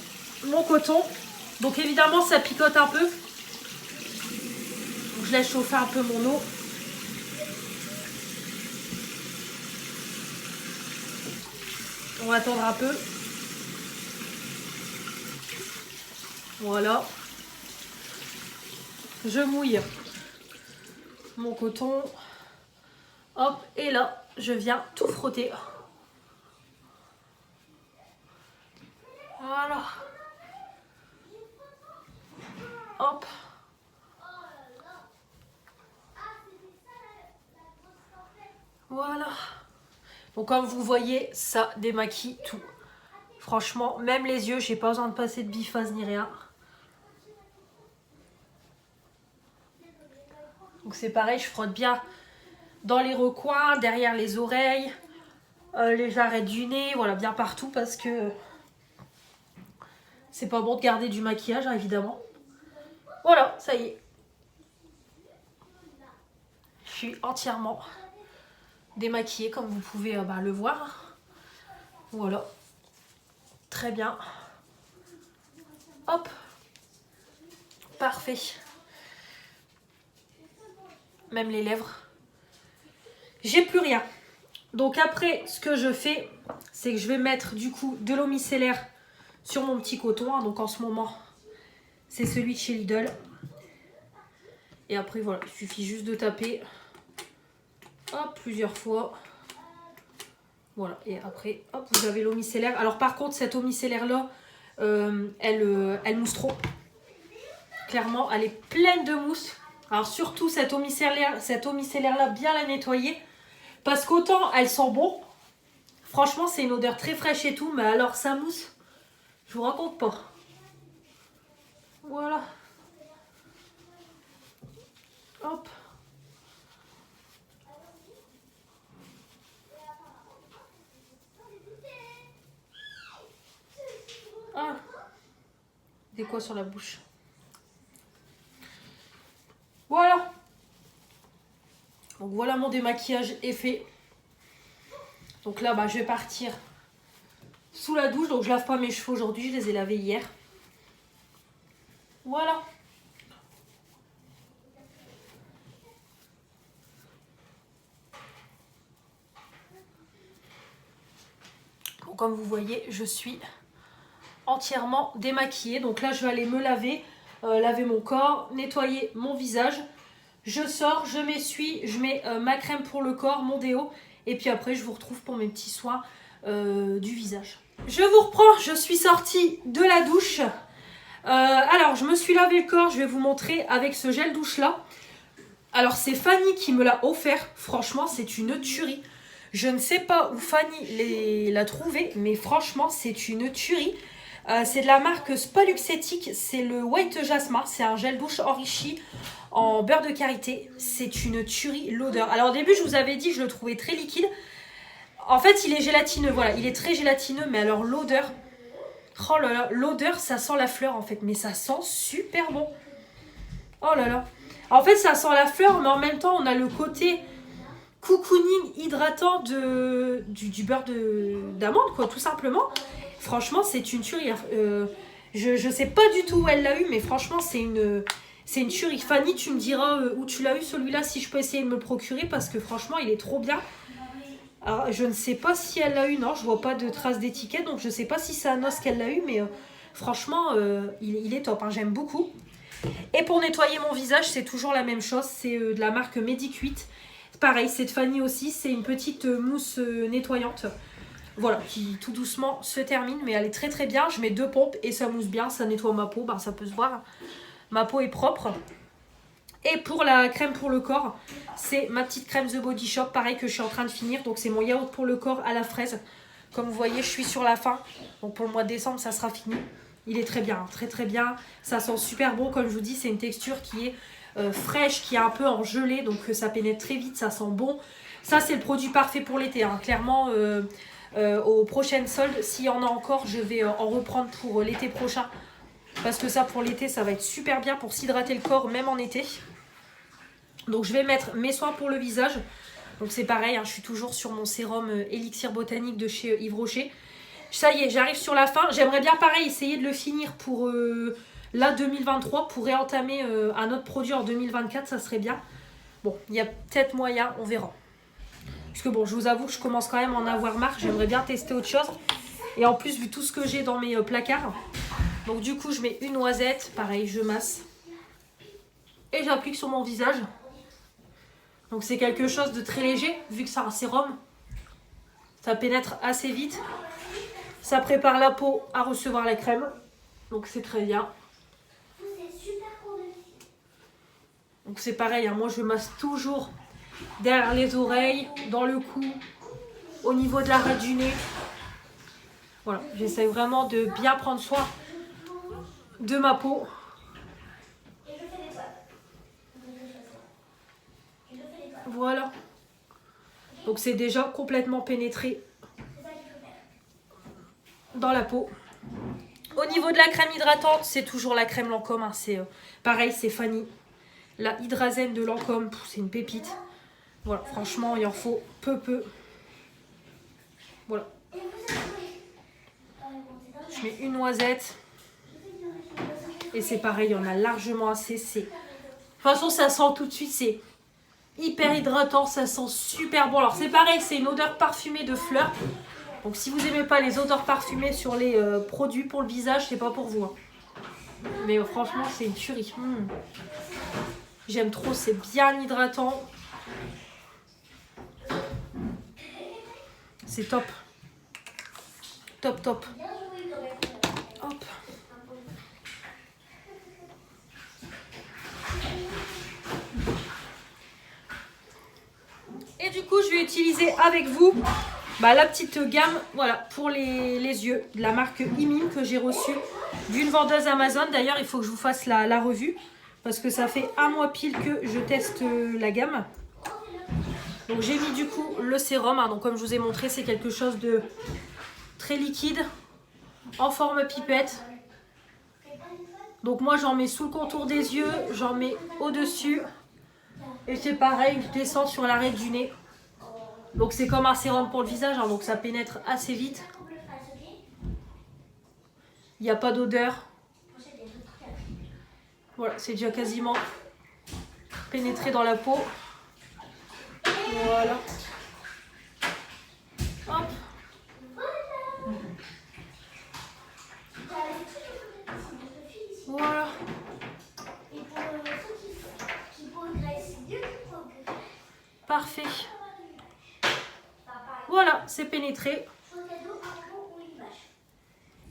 mon coton. Donc évidemment, ça picote un peu. Donc je laisse chauffer un peu mon eau. On va attendre un peu. Voilà. Je mouille mon coton. Hop, et là, je viens tout frotter. Voilà. Hop. Voilà. Donc comme vous voyez, ça démaquille tout. Franchement, même les yeux, j'ai pas besoin de passer de biphase ni rien. Donc c'est pareil, je frotte bien dans les recoins, derrière les oreilles, les arêtes du nez, voilà, bien partout parce que c'est pas bon de garder du maquillage, évidemment. Voilà, ça y est. Je suis entièrement démaquillée comme vous pouvez le voir. Voilà. Très bien. Hop. Parfait. Même les lèvres. J'ai plus rien. Donc après, ce que je fais, c'est que je vais mettre du coup de l'eau micellaire sur mon petit coton. Donc en ce moment, c'est celui de chez Lidl. Et après, voilà, il suffit juste de taper. Hop, plusieurs fois. Voilà, et après, hop, vous avez l'eau micellaire. Alors par contre, cette eau micellaire-là, elle mousse trop. Clairement, elle est pleine de mousse. Alors surtout cette eau micellaire-là, bien la nettoyer. Parce qu'autant elle sent bon. Franchement, c'est une odeur très fraîche et tout. Mais alors ça mousse, je vous raconte pas. Voilà. Hop. Ah. Des quoi sur la bouche. Voilà. Donc voilà, mon démaquillage est fait. Donc là, bah, je vais partir sous la douche. Donc je lave pas mes cheveux aujourd'hui, je les ai lavés hier. Voilà. Bon, comme vous voyez, je suis entièrement démaquillée. Donc là, je vais aller me laver, laver mon corps, nettoyer mon visage. Je sors, je m'essuie, je mets ma crème pour le corps, mon déo. Et puis après, je vous retrouve pour mes petits soins du visage. Je vous reprends, je suis sortie de la douche. Alors, je me suis lavé le corps, je vais vous montrer avec ce gel douche là. Alors, c'est Fanny qui me l'a offert. Franchement, c'est une tuerie. Je ne sais pas où Fanny l'a trouvé, mais franchement, c'est une tuerie. C'est de la marque Spa Luxétique, c'est le White Jasmin. C'est un gel douche enrichi en beurre de karité. C'est une tuerie, l'odeur. Alors, au début, je vous avais dit que je le trouvais très liquide. En fait, il est gélatineux, voilà, il est très gélatineux, mais alors l'odeur, oh là là, l'odeur, ça sent la fleur en fait, mais ça sent super bon. Oh là là. En fait, ça sent la fleur, mais en même temps, on a le côté cocooning hydratant du beurre d'amande, quoi, tout simplement. Franchement, c'est une tuerie. Je sais pas du tout où elle l'a eu, mais franchement, c'est une tuerie. Fanny, tu me diras où tu l'as eu celui-là, si je peux essayer de me le procurer, parce que franchement, il est trop bien. Alors, je ne sais pas si elle l'a eu, non, je vois pas de traces d'étiquette, donc je sais pas si c'est à Noce qu'elle l'a eu, mais franchement, il est top, hein, j'aime beaucoup. Et pour nettoyer mon visage, c'est toujours la même chose, c'est de la marque Medicuit. Pareil, c'est de Fanny aussi, c'est une petite mousse nettoyante, voilà, qui tout doucement se termine, mais elle est très très bien. Je mets 2 pompes et ça mousse bien, ça nettoie ma peau, ben, ça peut se voir, ma peau est propre. Et pour la crème pour le corps, c'est ma petite crème The Body Shop, pareil que je suis en train de finir. Donc c'est mon yaourt pour le corps à la fraise. Comme vous voyez, je suis sur la fin. Donc pour le mois de décembre, ça sera fini. Il est très bien, très très bien. Ça sent super bon, comme je vous dis, c'est une texture qui est fraîche, qui est un peu en gelée. Donc ça pénètre très vite, ça sent bon. Ça, c'est le produit parfait pour l'été, hein. Clairement, aux prochaines soldes, s'il y en a encore, je vais en reprendre pour l'été prochain. Parce que ça, pour l'été, ça va être super bien pour s'hydrater le corps, même en été. Donc je vais mettre mes soins pour le visage. Donc c'est pareil, hein, je suis toujours sur mon sérum Élixir Botanique de chez Yves Rocher. Ça y est, j'arrive sur la fin. J'aimerais bien pareil essayer de le finir pour là 2023 pour réentamer un autre produit en 2024, ça serait bien. Bon, il y a peut-être moyen, on verra. Parce que bon, je vous avoue que je commence quand même à en avoir marre. J'aimerais bien tester autre chose. Et en plus, vu tout ce que j'ai dans mes placards. Donc du coup, je mets une noisette. Pareil, je masse. Et j'applique sur mon visage. Donc c'est quelque chose de très léger, vu que c'est un sérum. Ça pénètre assez vite. Ça prépare la peau à recevoir la crème. Donc c'est très bien. Donc c'est pareil, hein, moi je masse toujours derrière les oreilles, dans le cou, au niveau de l'arête du nez. Voilà, j'essaie vraiment de bien prendre soin de ma peau. Voilà. Donc c'est déjà complètement pénétré dans la peau. Au niveau de la crème hydratante, c'est toujours la crème Lancôme, hein. C'est pareil, c'est Fanny. La Hydrazène de Lancôme, c'est une pépite. Voilà, franchement, il en faut peu. Voilà. Je mets une noisette. Et c'est pareil, il y en a largement assez. De toute façon, ça sent tout de suite, c'est hyper hydratant, ça sent super bon. Alors c'est pareil, c'est une odeur parfumée de fleurs. Donc si vous n'aimez pas les odeurs parfumées sur les produits pour le visage, c'est pas pour vous, hein. Mais franchement, c'est une tuerie. J'aime trop, c'est bien hydratant. C'est top. Top, top. Hop. Et du coup, je vais utiliser avec vous la petite gamme, voilà, pour les yeux, de la marque Imim que j'ai reçue d'une vendeuse Amazon. D'ailleurs, il faut que je vous fasse la revue parce que ça fait un mois pile que je teste la gamme. Donc j'ai mis du coup le sérum, hein, donc comme je vous ai montré, c'est quelque chose de très liquide, en forme pipette. Donc moi j'en mets sous le contour des yeux, j'en mets au-dessus. Et c'est pareil, je descends sur l'arrêt du nez. Donc c'est comme un sérum pour le visage, hein, donc ça pénètre assez vite. Il n'y a pas d'odeur. Voilà, c'est déjà quasiment pénétré dans la peau. Voilà. Hop. Voilà. Parfait. Voilà, c'est pénétré.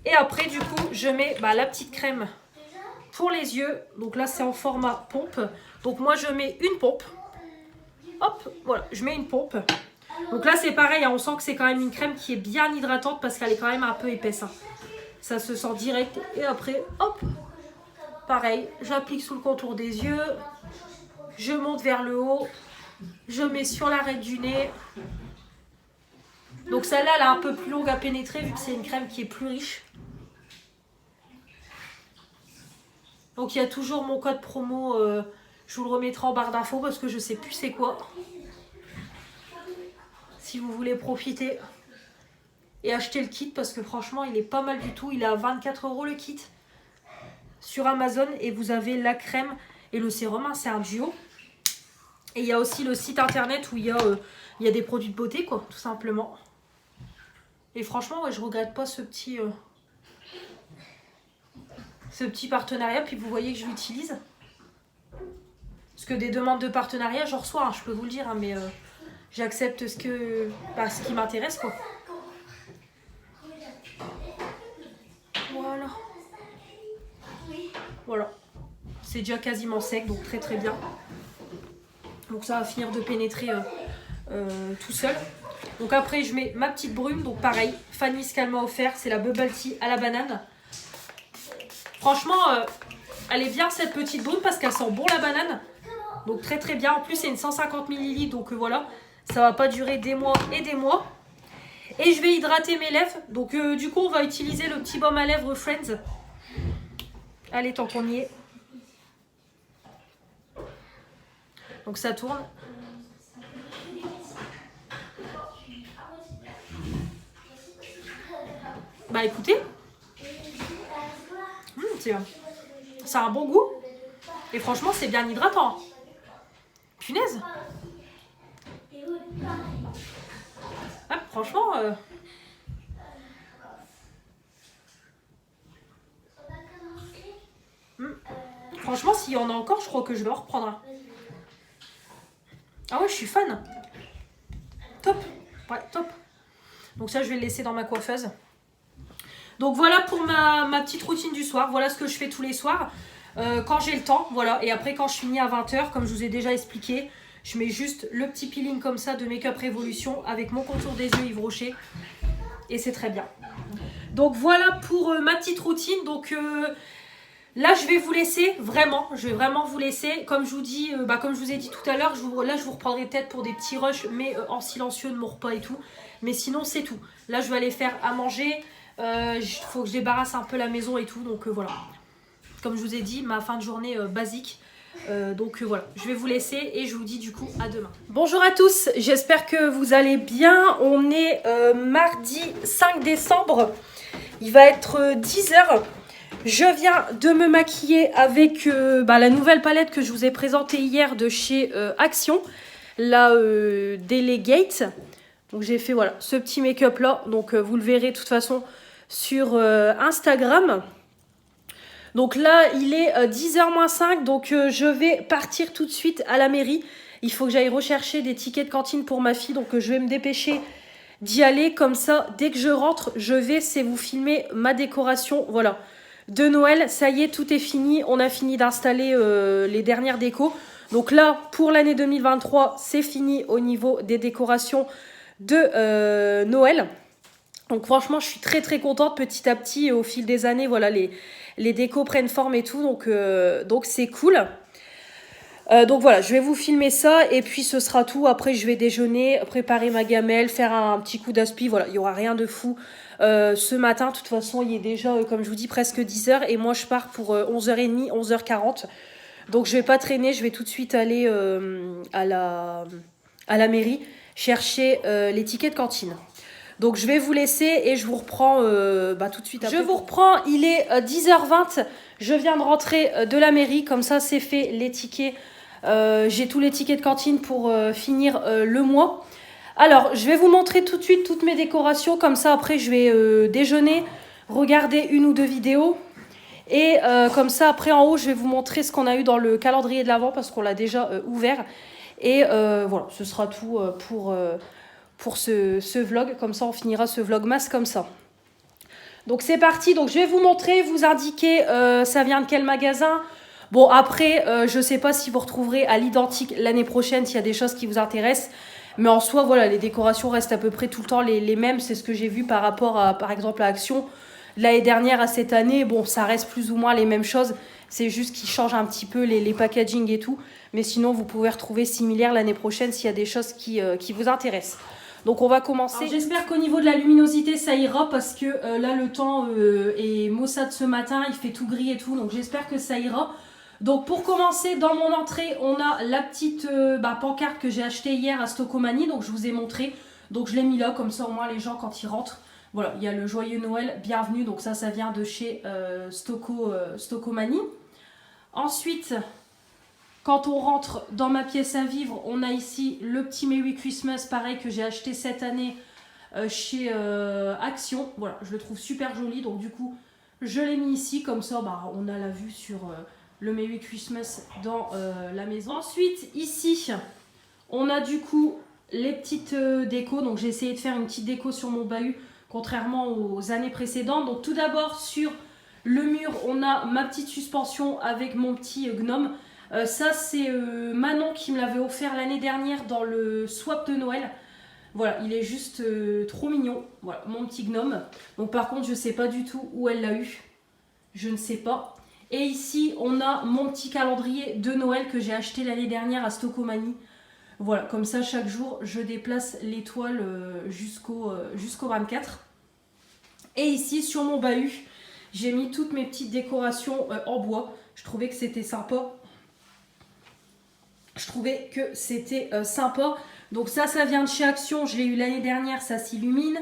Et après, du coup, je mets la petite crème pour les yeux. Donc là, c'est en format pompe. Donc moi, je mets une pompe. Hop, voilà, je mets une pompe. Donc là, c'est pareil, hein, on sent que c'est quand même une crème qui est bien hydratante parce qu'elle est quand même un peu épaisse. Hein. Ça se sent direct. Et après, hop, pareil, j'applique sous le contour des yeux. Je monte vers le haut. Je mets sur l'arête du nez. Donc celle-là, elle est un peu plus longue à pénétrer vu que c'est une crème qui est plus riche. Donc il y a toujours mon code promo, je vous le remettrai en barre d'infos parce que je sais plus c'est quoi. Si vous voulez profiter et acheter le kit parce que franchement il est pas mal du tout. Il est à 24 € le kit sur Amazon et vous avez la crème et le sérum, hein, c'est un duo. Et il y a aussi le site internet où il y a des produits de beauté quoi, tout simplement. Et franchement, ouais, je regrette pas ce petit partenariat. Puis vous voyez que je l'utilise. Parce que des demandes de partenariat, j'en reçois, hein, je peux vous le dire. Hein, mais j'accepte ce qui m'intéresse, quoi. Voilà. Voilà. C'est déjà quasiment sec, donc très très bien. Donc ça va finir de pénétrer tout seul. Donc après je mets ma petite brume, donc pareil, Fanny ce qu'elle m'a offert, c'est la Bubble Tea à la banane. Franchement, elle est bien cette petite brume parce qu'elle sent bon la banane. Donc très très bien, en plus c'est une 150 ml, donc voilà, ça va pas durer des mois et des mois. Et je vais hydrater mes lèvres, donc du coup on va utiliser le petit baume à lèvres Friends. Allez, tant qu'on y est. Donc ça tourne. Bah écoutez, ça a un bon goût. Et franchement, c'est bien hydratant. Punaise. Ah, franchement... Franchement, s'il y en a encore, je crois que je vais en reprendre. Ah ouais, je suis fan. Top. Ouais, top. Donc ça, je vais le laisser dans ma coiffeuse. Donc voilà pour ma petite routine du soir. Voilà ce que je fais tous les soirs. Quand j'ai le temps, voilà. Et après, quand je finis à 20 h, comme je vous ai déjà expliqué, je mets juste le petit peeling comme ça de Make Up Révolution avec mon contour des yeux Yves Rocher. Et c'est très bien. Donc voilà pour ma petite routine. Donc... là, je vais vous laisser, vraiment, je vais vraiment vous laisser. Comme je vous dis, comme je vous ai dit tout à l'heure, là, je vous reprendrai peut-être pour des petits rushs, mais en silencieux de mon repas et tout. Mais sinon, c'est tout. Là, je vais aller faire à manger. Il faut que je débarrasse un peu la maison et tout. Donc, voilà. Comme je vous ai dit, ma fin de journée basique. Donc, voilà. Je vais vous laisser et je vous dis du coup à demain. Bonjour à tous. J'espère que vous allez bien. On est mardi 5 décembre. Il va être 10 h. Je viens de me maquiller avec la nouvelle palette que je vous ai présentée hier de chez Action, la Delegate. Donc j'ai fait voilà ce petit make-up là, donc vous le verrez de toute façon sur Instagram. Donc là il est 10h-5, donc je vais partir tout de suite à la mairie. Il faut que j'aille rechercher des tickets de cantine pour ma fille, donc je vais me dépêcher d'y aller. Comme ça, dès que je rentre, je vais vous filmer ma décoration. Voilà, de Noël. Ça y est, tout est fini. On a fini d'installer les dernières décos. Donc là, pour l'année 2023, c'est fini au niveau des décorations de Noël. Donc franchement, je suis très très contente. Petit à petit, au fil des années, voilà, les décos prennent forme et tout. Donc c'est cool. Donc voilà, je vais vous filmer ça et puis ce sera tout. Après, je vais déjeuner, préparer ma gamelle, faire un petit coup d'aspi. Voilà, il n'y aura rien de fou. Ce matin, de toute façon, il est déjà, comme je vous dis, presque 10h et moi, je pars pour 11h30, 11h40. Donc, je vais pas traîner, je vais tout de suite aller à la mairie chercher les tickets de cantine. Donc, je vais vous laisser et je vous reprends tout de suite après. Je vous reprends, il est 10h20. Je viens de rentrer de la mairie, comme ça, c'est fait, les tickets. J'ai tous les tickets de cantine pour finir le mois. Alors, je vais vous montrer tout de suite toutes mes décorations. Comme ça, après, je vais déjeuner, regarder une ou deux vidéos. Et comme ça, après, en haut, je vais vous montrer ce qu'on a eu dans le calendrier de l'Avent parce qu'on l'a déjà ouvert. Et voilà, ce sera tout pour ce vlog. Comme ça, on finira ce vlogmas comme ça. Donc, c'est parti. Donc, je vais vous montrer, vous indiquer ça vient de quel magasin. Bon, après, je ne sais pas si vous retrouverez à l'identique l'année prochaine s'il y a des choses qui vous intéressent. Mais en soi, voilà, les décorations restent à peu près tout le temps les mêmes. C'est ce que j'ai vu par rapport à, par exemple, à Action. L'année dernière à cette année, bon, ça reste plus ou moins les mêmes choses. C'est juste qu'ils changent un petit peu les packaging et tout. Mais sinon, vous pouvez retrouver similaire l'année prochaine s'il y a des choses qui vous intéressent. Donc, on va commencer. J'espère qu'au niveau de la luminosité, ça ira parce que là, le temps est maussade ce matin. Il fait tout gris et tout. Donc, j'espère que ça ira. Donc pour commencer, dans mon entrée, on a la petite pancarte que j'ai achetée hier à Stocomanie. Donc je vous ai montré. Donc je l'ai mis là, comme ça au moins les gens quand ils rentrent. Voilà, il y a le Joyeux Noël, bienvenue. Donc ça vient de chez Stocomanie. Ensuite, quand on rentre dans ma pièce à vivre, on a ici le petit Merry Christmas, pareil que j'ai acheté cette année chez Action. Voilà, je le trouve super joli. Donc du coup, je l'ai mis ici. Comme ça, on a la vue sur... le Merry Christmas dans la maison. Ensuite, ici, on a du coup les petites décos. Donc, j'ai essayé de faire une petite déco sur mon bahut, contrairement aux années précédentes. Donc, tout d'abord, sur le mur, on a ma petite suspension avec mon petit gnome. Ça, c'est Manon qui me l'avait offert l'année dernière dans le swap de Noël. Voilà, il est juste trop mignon. Voilà, mon petit gnome. Donc, par contre, je ne sais pas du tout où elle l'a eu. Je ne sais pas. Et ici, on a mon petit calendrier de Noël que j'ai acheté l'année dernière à Stocomanie. Voilà, comme ça, chaque jour, je déplace l'étoile jusqu'au 24. Et ici, sur mon bahut, j'ai mis toutes mes petites décorations en bois. Je trouvais que c'était sympa. Donc ça vient de chez Action. Je l'ai eu l'année dernière, ça s'illumine.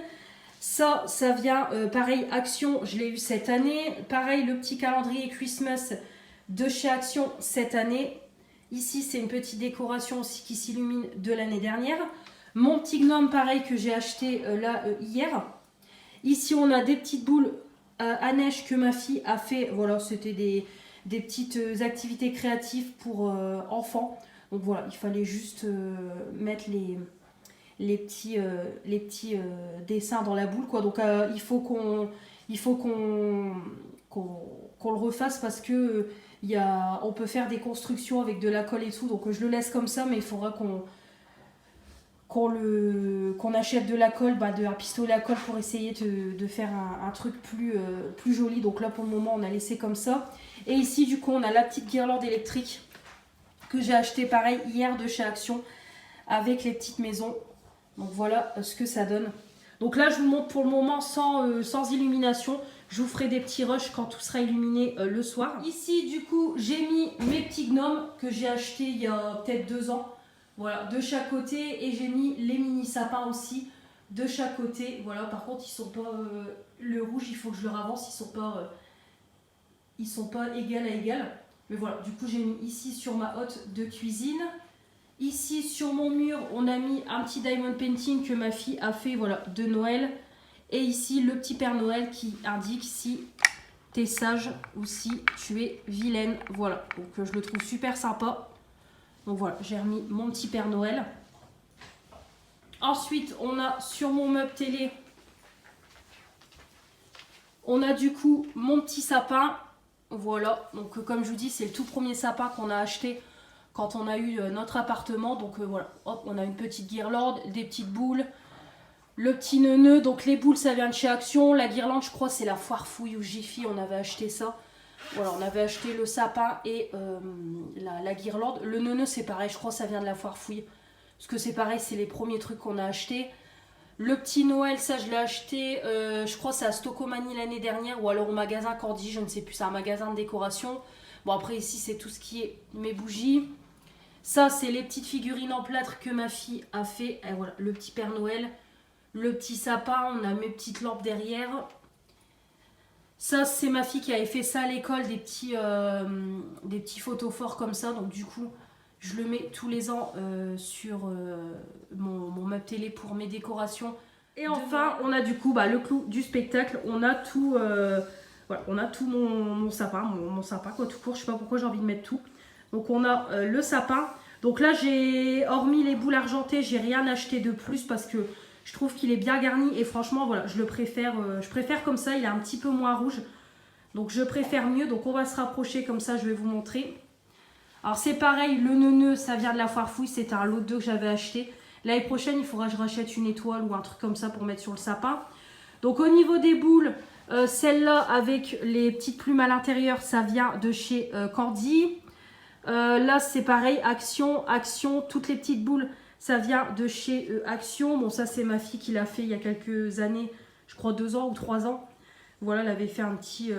Ça vient, pareil, Action, je l'ai eu cette année. Pareil, le petit calendrier Christmas de chez Action cette année. Ici, c'est une petite décoration aussi qui s'illumine de l'année dernière. Mon petit gnome, pareil, que j'ai acheté hier. Ici, on a des petites boules à neige que ma fille a fait. Voilà, c'était des petites activités créatives pour enfants. Donc voilà, il fallait juste mettre les petits dessins dans la boule, quoi. Donc il faut qu'on le refasse parce que on peut faire des constructions avec de la colle et tout. Donc je le laisse comme ça, mais il faudra qu'on achète de la colle, un pistolet à colle pour essayer de faire un truc plus joli. Donc là pour le moment on a laissé comme ça. Et ici du coup on a la petite guirlande électrique que j'ai acheté pareil hier de chez Action avec les petites maisons. Donc voilà ce que ça donne. Donc là je vous montre pour le moment sans illumination. Je vous ferai des petits rushs quand tout sera illuminé le soir. Ici du coup j'ai mis mes petits gnomes que j'ai achetés il y a peut-être 2 ans. Voilà, de chaque côté. Et j'ai mis les mini sapins aussi de chaque côté. Voilà, par contre ils sont pas... le rouge il faut que je le ravance. Ils sont pas égal à égal. Mais voilà, du coup j'ai mis ici sur ma hotte de cuisine. Ici sur mon mur, on a mis un petit diamond painting que ma fille a fait, voilà, de Noël. Et ici le petit Père Noël qui indique si t'es sage ou si tu es vilaine. Voilà, donc je le trouve super sympa. Donc voilà, j'ai remis mon petit Père Noël. Ensuite, on a sur mon meuble télé, on a du coup mon petit sapin. Voilà, donc comme je vous dis, c'est le tout premier sapin qu'on a acheté quand on a eu notre appartement. Donc voilà, hop, on a une petite guirlande, des petites boules, le petit neuneu. Donc les boules, ça vient de chez Action. La guirlande, je crois, c'est la Foire Fouille ou Jiffy, on avait acheté ça. Voilà, on avait acheté le sapin et la guirlande. Le neuneu, c'est pareil, je crois que ça vient de la Foire Fouille. Parce que c'est pareil, c'est les premiers trucs qu'on a achetés. Le petit Noël, ça je l'ai acheté, je crois c'est à Stocomanie l'année dernière ou alors au magasin Cordy, je ne sais plus, c'est un magasin de décoration. Bon après ici c'est tout ce qui est mes bougies. Ça c'est les petites figurines en plâtre que ma fille a fait. Et voilà, le petit Père Noël, le petit sapin, on a mes petites lampes derrière. Ça c'est ma fille qui avait fait ça à l'école, des petits photophores comme ça, donc du coup je le mets tous les ans sur mon meuble télé pour mes décorations. Et enfin, on a du coup le clou du spectacle. On a tout, voilà, on a tout mon sapin, mon sapin quoi, tout court. Je sais pas pourquoi j'ai envie de mettre tout. Donc on a le sapin. Donc là, hormis les boules argentées, j'ai rien acheté de plus parce que je trouve qu'il est bien garni. Et franchement, voilà, je préfère comme ça. Il est un petit peu moins rouge. Donc je préfère mieux. Donc on va se rapprocher comme ça, je vais vous montrer. Alors c'est pareil, le neuneu, ça vient de la Foire Fouille, c'était un lot 2 que j'avais acheté. L'année prochaine, il faudra que je rachète une étoile ou un truc comme ça pour mettre sur le sapin. Donc au niveau des boules, celle-là avec les petites plumes à l'intérieur, ça vient de chez Cordy. Là c'est pareil, Action, toutes les petites boules, ça vient de chez Action. Bon ça c'est ma fille qui l'a fait il y a quelques années, je crois 2 ans ou 3 ans. Voilà, elle avait fait un petit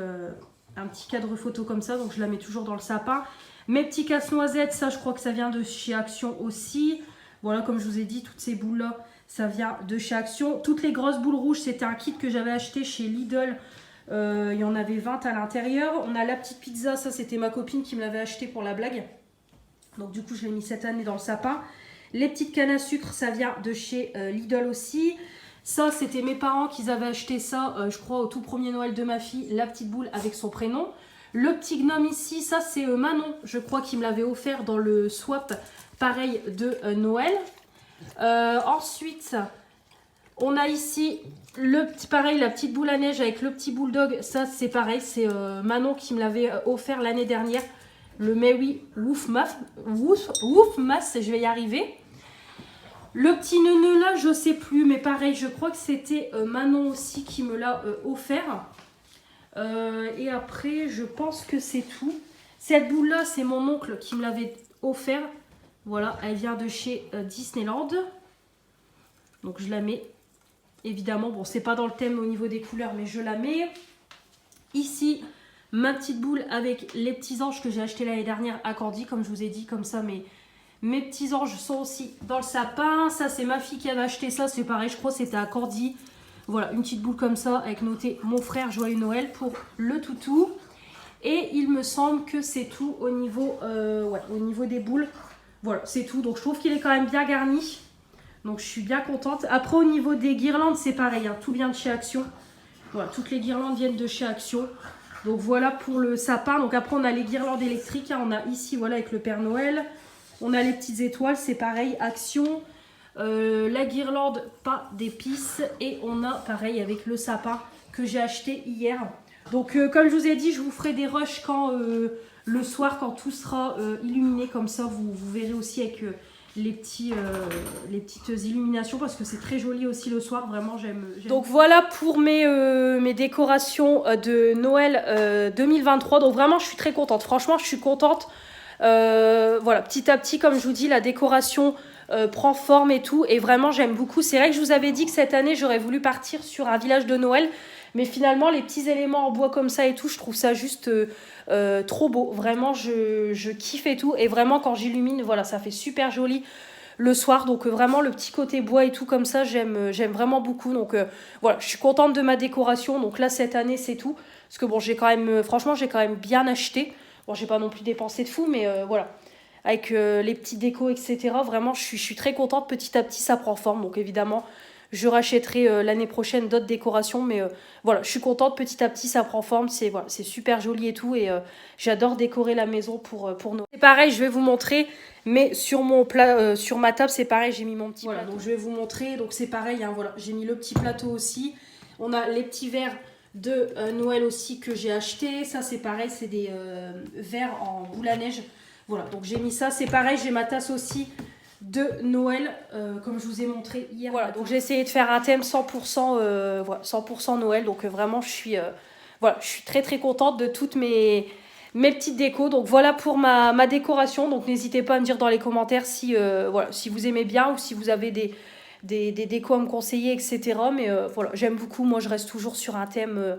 cadre photo comme ça, donc je la mets toujours dans le sapin. Mes petits casse-noisettes, ça je crois que ça vient de chez Action aussi. Voilà, comme je vous ai dit, toutes ces boules-là, ça vient de chez Action. Toutes les grosses boules rouges, c'était un kit que j'avais acheté chez Lidl. Il y en avait 20 à l'intérieur. On a la petite pizza, ça c'était ma copine qui me l'avait acheté pour la blague. Donc du coup, je l'ai mis cette année dans le sapin. Les petites cannes à sucre, ça vient de chez Lidl aussi. Ça, c'était mes parents qui avaient acheté ça, je crois, au tout premier Noël de ma fille, la petite boule avec son prénom. Le petit gnome ici, ça c'est Manon, je crois, qui me l'avait offert dans le swap, pareil, de Noël. Ensuite, on a ici pareil, la petite boule à neige avec le petit bulldog. Ça, c'est pareil, c'est Manon qui me l'avait offert l'année dernière. Le Merry Wouf Mass, je vais y arriver. Le petit neuneu là, je sais plus, mais pareil, je crois que c'était Manon aussi qui me l'a offert. Et après, je pense que c'est tout. Cette boule là, c'est mon oncle qui me l'avait offert. Voilà, elle vient de chez Disneyland. Donc je la mets. Évidemment, bon, c'est pas dans le thème au niveau des couleurs, mais je la mets. Ici, ma petite boule avec les petits anges que j'ai acheté l'année dernière à Cordy, comme je vous ai dit, comme ça, mes petits anges sont aussi dans le sapin. Ça, c'est ma fille qui avait acheté ça. C'est pareil, je crois que c'était à Cordy. Voilà, une petite boule comme ça avec noté « Mon frère, joyeux Noël » pour le toutou. Et il me semble que c'est tout au niveau des boules. Voilà, c'est tout. Donc, je trouve qu'il est quand même bien garni. Donc, je suis bien contente. Après, au niveau des guirlandes, c'est pareil. Hein, tout vient de chez Action. Voilà, toutes les guirlandes viennent de chez Action. Donc, voilà pour le sapin. Donc, après, on a les guirlandes électriques. Hein, on a ici, voilà, avec le Père Noël. On a les petites étoiles, c'est pareil, Action. La guirlande, pas d'épices. Et on a, pareil, avec le sapin que j'ai acheté hier. Donc, comme je vous ai dit, je vous ferai des rushs quand, le soir, quand tout sera illuminé. Comme ça, vous verrez aussi avec les petites illuminations. Parce que c'est très joli aussi le soir. Vraiment, j'aime. Donc, voilà pour mes décorations de Noël 2023. Donc, vraiment, je suis très contente. Franchement, je suis contente. Voilà, petit à petit, comme je vous dis, la décoration prend forme et tout, et vraiment j'aime beaucoup. C'est vrai que je vous avais dit que cette année j'aurais voulu partir sur un village de Noël, mais finalement les petits éléments en bois comme ça et tout, je trouve ça juste trop beau. Vraiment je kiffe et tout, et vraiment quand j'illumine, voilà, ça fait super joli le soir. Donc vraiment le petit côté bois et tout comme ça, j'aime vraiment beaucoup. Donc voilà, je suis contente de ma décoration. Donc là cette année c'est tout, parce que bon, franchement j'ai quand même bien acheté. Bon, j'ai pas non plus dépensé de fou, mais voilà. Avec les petits décos, etc. Vraiment, je suis très contente. Petit à petit, ça prend forme. Donc évidemment, je rachèterai l'année prochaine d'autres décorations. Mais voilà, je suis contente, petit à petit ça prend forme, c'est voilà, super joli et tout. Et j'adore décorer la maison pour Noël. C'est pareil, je vais vous montrer, mais sur mon plat, sur ma table c'est pareil, j'ai mis mon petit plateau. Donc je vais vous montrer, donc c'est pareil, hein, voilà, j'ai mis le petit plateau aussi. On a les petits verres de Noël aussi que j'ai acheté. Ça c'est pareil, c'est des verres en boule à neige. Voilà, donc j'ai mis ça, c'est pareil, j'ai ma tasse aussi de Noël, comme je vous ai montré hier. Voilà, donc j'ai essayé de faire un thème 100%, voilà, 100% Noël. Donc vraiment, voilà, je suis très très contente de toutes mes petites décos. Donc voilà pour ma décoration. Donc n'hésitez pas à me dire dans les commentaires si, voilà, si vous aimez bien ou si vous avez des décos à me conseiller, etc. Mais voilà, j'aime beaucoup. Moi, je reste toujours sur un thème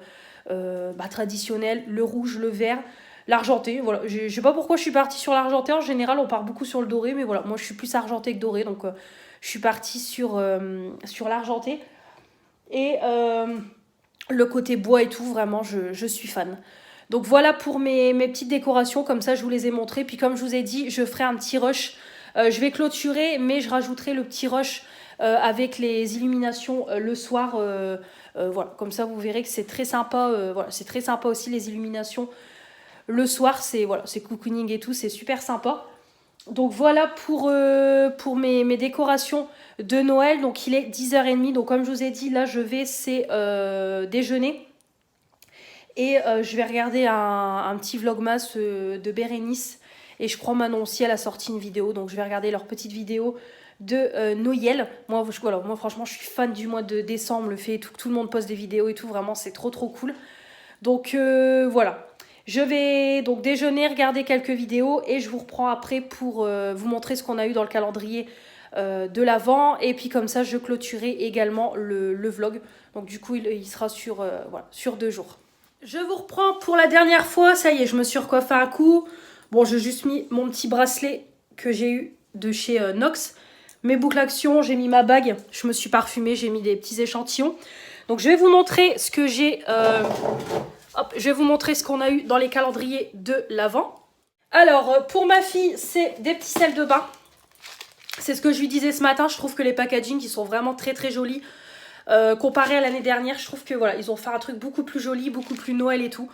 traditionnel, le rouge, le vert. L'argenté, voilà, je sais pas pourquoi je suis partie sur l'argenté, en général on part beaucoup sur le doré, mais voilà, moi je suis plus argenté que doré, donc je suis partie sur l'argenté. Et le côté bois et tout, vraiment je suis fan. Donc voilà pour mes petites décorations, comme ça je vous les ai montrées, puis comme je vous ai dit, je ferai un petit rush, je vais clôturer, mais je rajouterai le petit rush avec les illuminations le soir, voilà, comme ça vous verrez que c'est très sympa, voilà, c'est très sympa aussi les illuminations. Le soir, c'est voilà, cocooning et tout, c'est super sympa. Donc voilà pour mes décorations de Noël. Donc il est 10h30. Donc comme je vous ai dit, là je vais déjeuner. Et je vais regarder un petit vlogmas de Bérénice. Et je crois Manon aussi, elle a sorti une vidéo. Donc je vais regarder leur petite vidéo de Noël. Moi franchement, je suis fan du mois de décembre. Le fait que tout le monde poste des vidéos et tout, vraiment c'est trop cool. Donc voilà. Je vais donc déjeuner, regarder quelques vidéos et je vous reprends après pour vous montrer ce qu'on a eu dans le calendrier de l'Avent. Et puis comme ça, je clôturerai également le vlog. Donc du coup, il sera voilà, sur 2 jours. Je vous reprends pour la dernière fois. Ça y est, je me suis recoiffé un coup. Bon, j'ai juste mis mon petit bracelet que j'ai eu de chez Nox. Mes boucles action, j'ai mis ma bague. Je me suis parfumée, j'ai mis des petits échantillons. Donc je vais vous montrer ce que j'ai... Hop, je vais vous montrer ce qu'on a eu dans les calendriers de l'Avent. Alors, pour ma fille, c'est des petits sels de bain. C'est ce que je lui disais ce matin. Je trouve que les packaging, ils sont vraiment très jolis. Comparé à l'année dernière, je trouve que voilà, ils ont fait un truc beaucoup plus joli, beaucoup plus Noël et tout.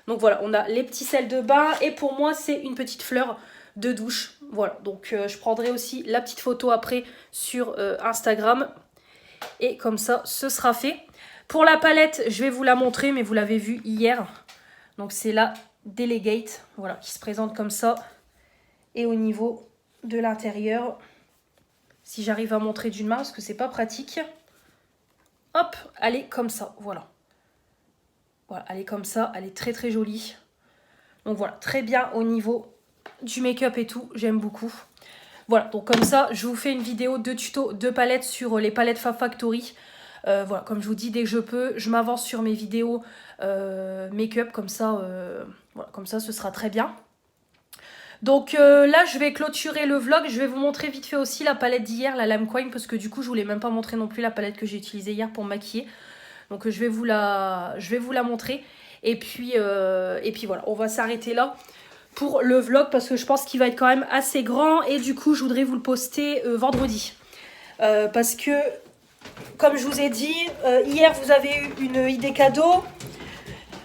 Donc voilà, on a les petits sels de bain. Et pour moi, c'est une petite fleur de douche. Voilà, donc je prendrai aussi la petite photo après sur Instagram. Et comme ça, ce sera fait. Pour la palette, je vais vous la montrer, mais vous l'avez vue hier. Donc c'est la Delegate, voilà, qui se présente comme ça. Et au niveau de l'intérieur, si j'arrive à montrer d'une main, parce que c'est pas pratique. Hop, elle est comme ça, voilà. Voilà, elle est comme ça, elle est très jolie. Donc voilà, très bien au niveau du make-up et tout, j'aime beaucoup. Voilà, donc comme ça, je vous fais une vidéo de tuto de palettes sur les palettes Fab Factory. Voilà, comme je vous dis, dès que je peux, je m'avance sur mes vidéos make-up, comme ça, voilà, comme ça, ce sera très bien. Donc là, je vais clôturer le vlog. Je vais vous montrer vite fait aussi la palette d'hier, la Lime Coin, parce que du coup, je voulais même pas montrer non plus la palette que j'ai utilisée hier pour me maquiller. Donc je vais vous la montrer. Et puis voilà, on va s'arrêter là pour le vlog, parce que je pense qu'il va être quand même assez grand. Et du coup, je voudrais vous le poster vendredi. Parce que... Comme je vous ai dit, hier vous avez eu une idée cadeau.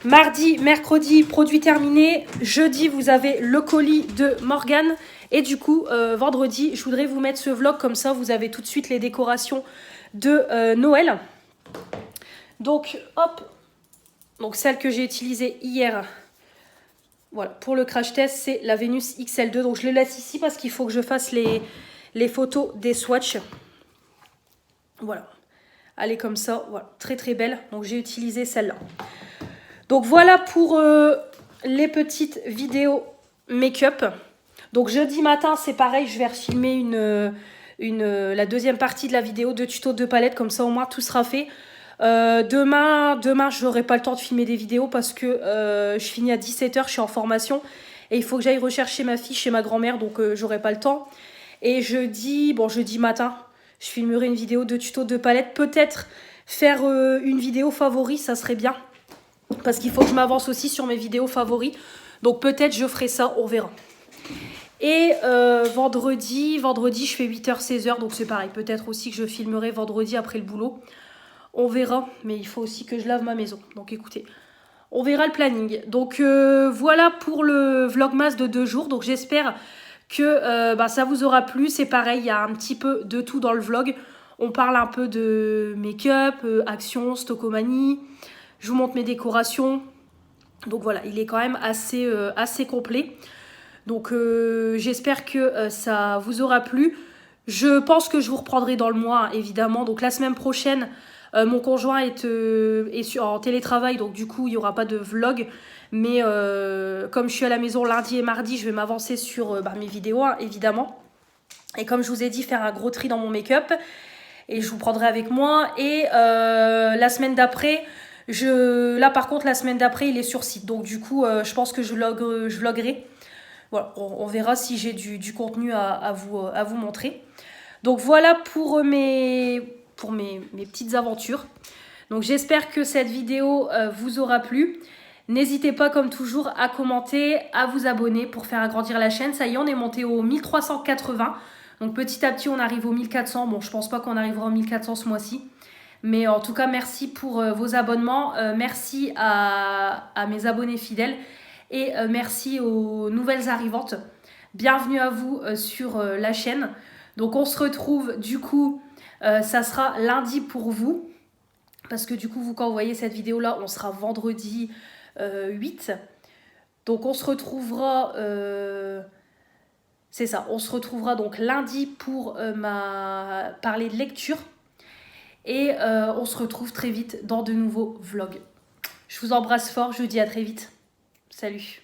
Mardi, mercredi, produit terminé. Jeudi, vous avez le colis de Morgane. Et du coup, vendredi, je voudrais vous mettre ce vlog. Comme ça, vous avez tout de suite les décorations de Noël. Donc, hop. Donc, celle que j'ai utilisée hier. Voilà, pour le crash test, c'est la Vénus XL2. Donc, je le laisse ici parce qu'il faut que je fasse les photos des swatchs. Voilà. Elle est comme ça, voilà, très belle. Donc j'ai utilisé celle-là. Donc voilà pour les petites vidéos make-up. Donc jeudi matin, c'est pareil, je vais refilmer la deuxième partie de la vidéo de tuto de palette. Comme ça, au moins, tout sera fait. Demain, je n'aurai pas le temps de filmer des vidéos parce que je finis à 17h, je suis en formation. Et il faut que j'aille rechercher ma fille chez ma grand-mère, donc j'aurai pas le temps. Et jeudi matin... Je filmerai une vidéo de tuto de palette. Peut-être faire une vidéo favori, ça serait bien. Parce qu'il faut que je m'avance aussi sur mes vidéos favoris. Donc peut-être je ferai ça, on verra. Et vendredi, je fais 8h, 16h, donc c'est pareil. Peut-être aussi que je filmerai vendredi après le boulot. On verra, mais il faut aussi que je lave ma maison. Donc écoutez, on verra le planning. Donc voilà pour le vlogmas de 2 jours. Donc j'espère que ça vous aura plu. C'est pareil, il y a un petit peu de tout dans le vlog. On parle un peu de make-up, action, stockomanie. Je vous montre mes décorations. Donc voilà, il est quand même assez complet. Donc j'espère que ça vous aura plu. Je pense que je vous reprendrai dans le mois, évidemment. Donc la semaine prochaine, mon conjoint est en télétravail, donc du coup, il n'y aura pas de vlog. Mais comme je suis à la maison lundi et mardi, je vais m'avancer sur mes vidéos, hein, évidemment. Et comme je vous ai dit, faire un gros tri dans mon make-up. Et je vous prendrai avec moi. Et la semaine d'après, là par contre, la semaine d'après, il est sur site. Donc du coup, je pense que je vloguerai. Voilà, on verra si j'ai du contenu à vous montrer. Donc voilà pour mes petites aventures. Donc j'espère que cette vidéo vous aura plu. N'hésitez pas comme toujours à commenter, à vous abonner pour faire agrandir la chaîne. Ça y est, on est monté au 1380. Donc petit à petit, on arrive au 1400. Bon, je pense pas qu'on arrivera au 1400 ce mois-ci. Mais en tout cas, merci pour vos abonnements. Merci à mes abonnés fidèles. Et merci aux nouvelles arrivantes. Bienvenue à vous sur la chaîne. Donc on se retrouve du coup, ça sera lundi pour vous. Parce que du coup, quand vous voyez cette vidéo là, on sera vendredi 8. Donc on se retrouvera, c'est ça, on se retrouvera donc lundi pour parler de lecture. Et on se retrouve très vite dans de nouveaux vlogs. Je vous embrasse fort, je vous dis à très vite. Salut.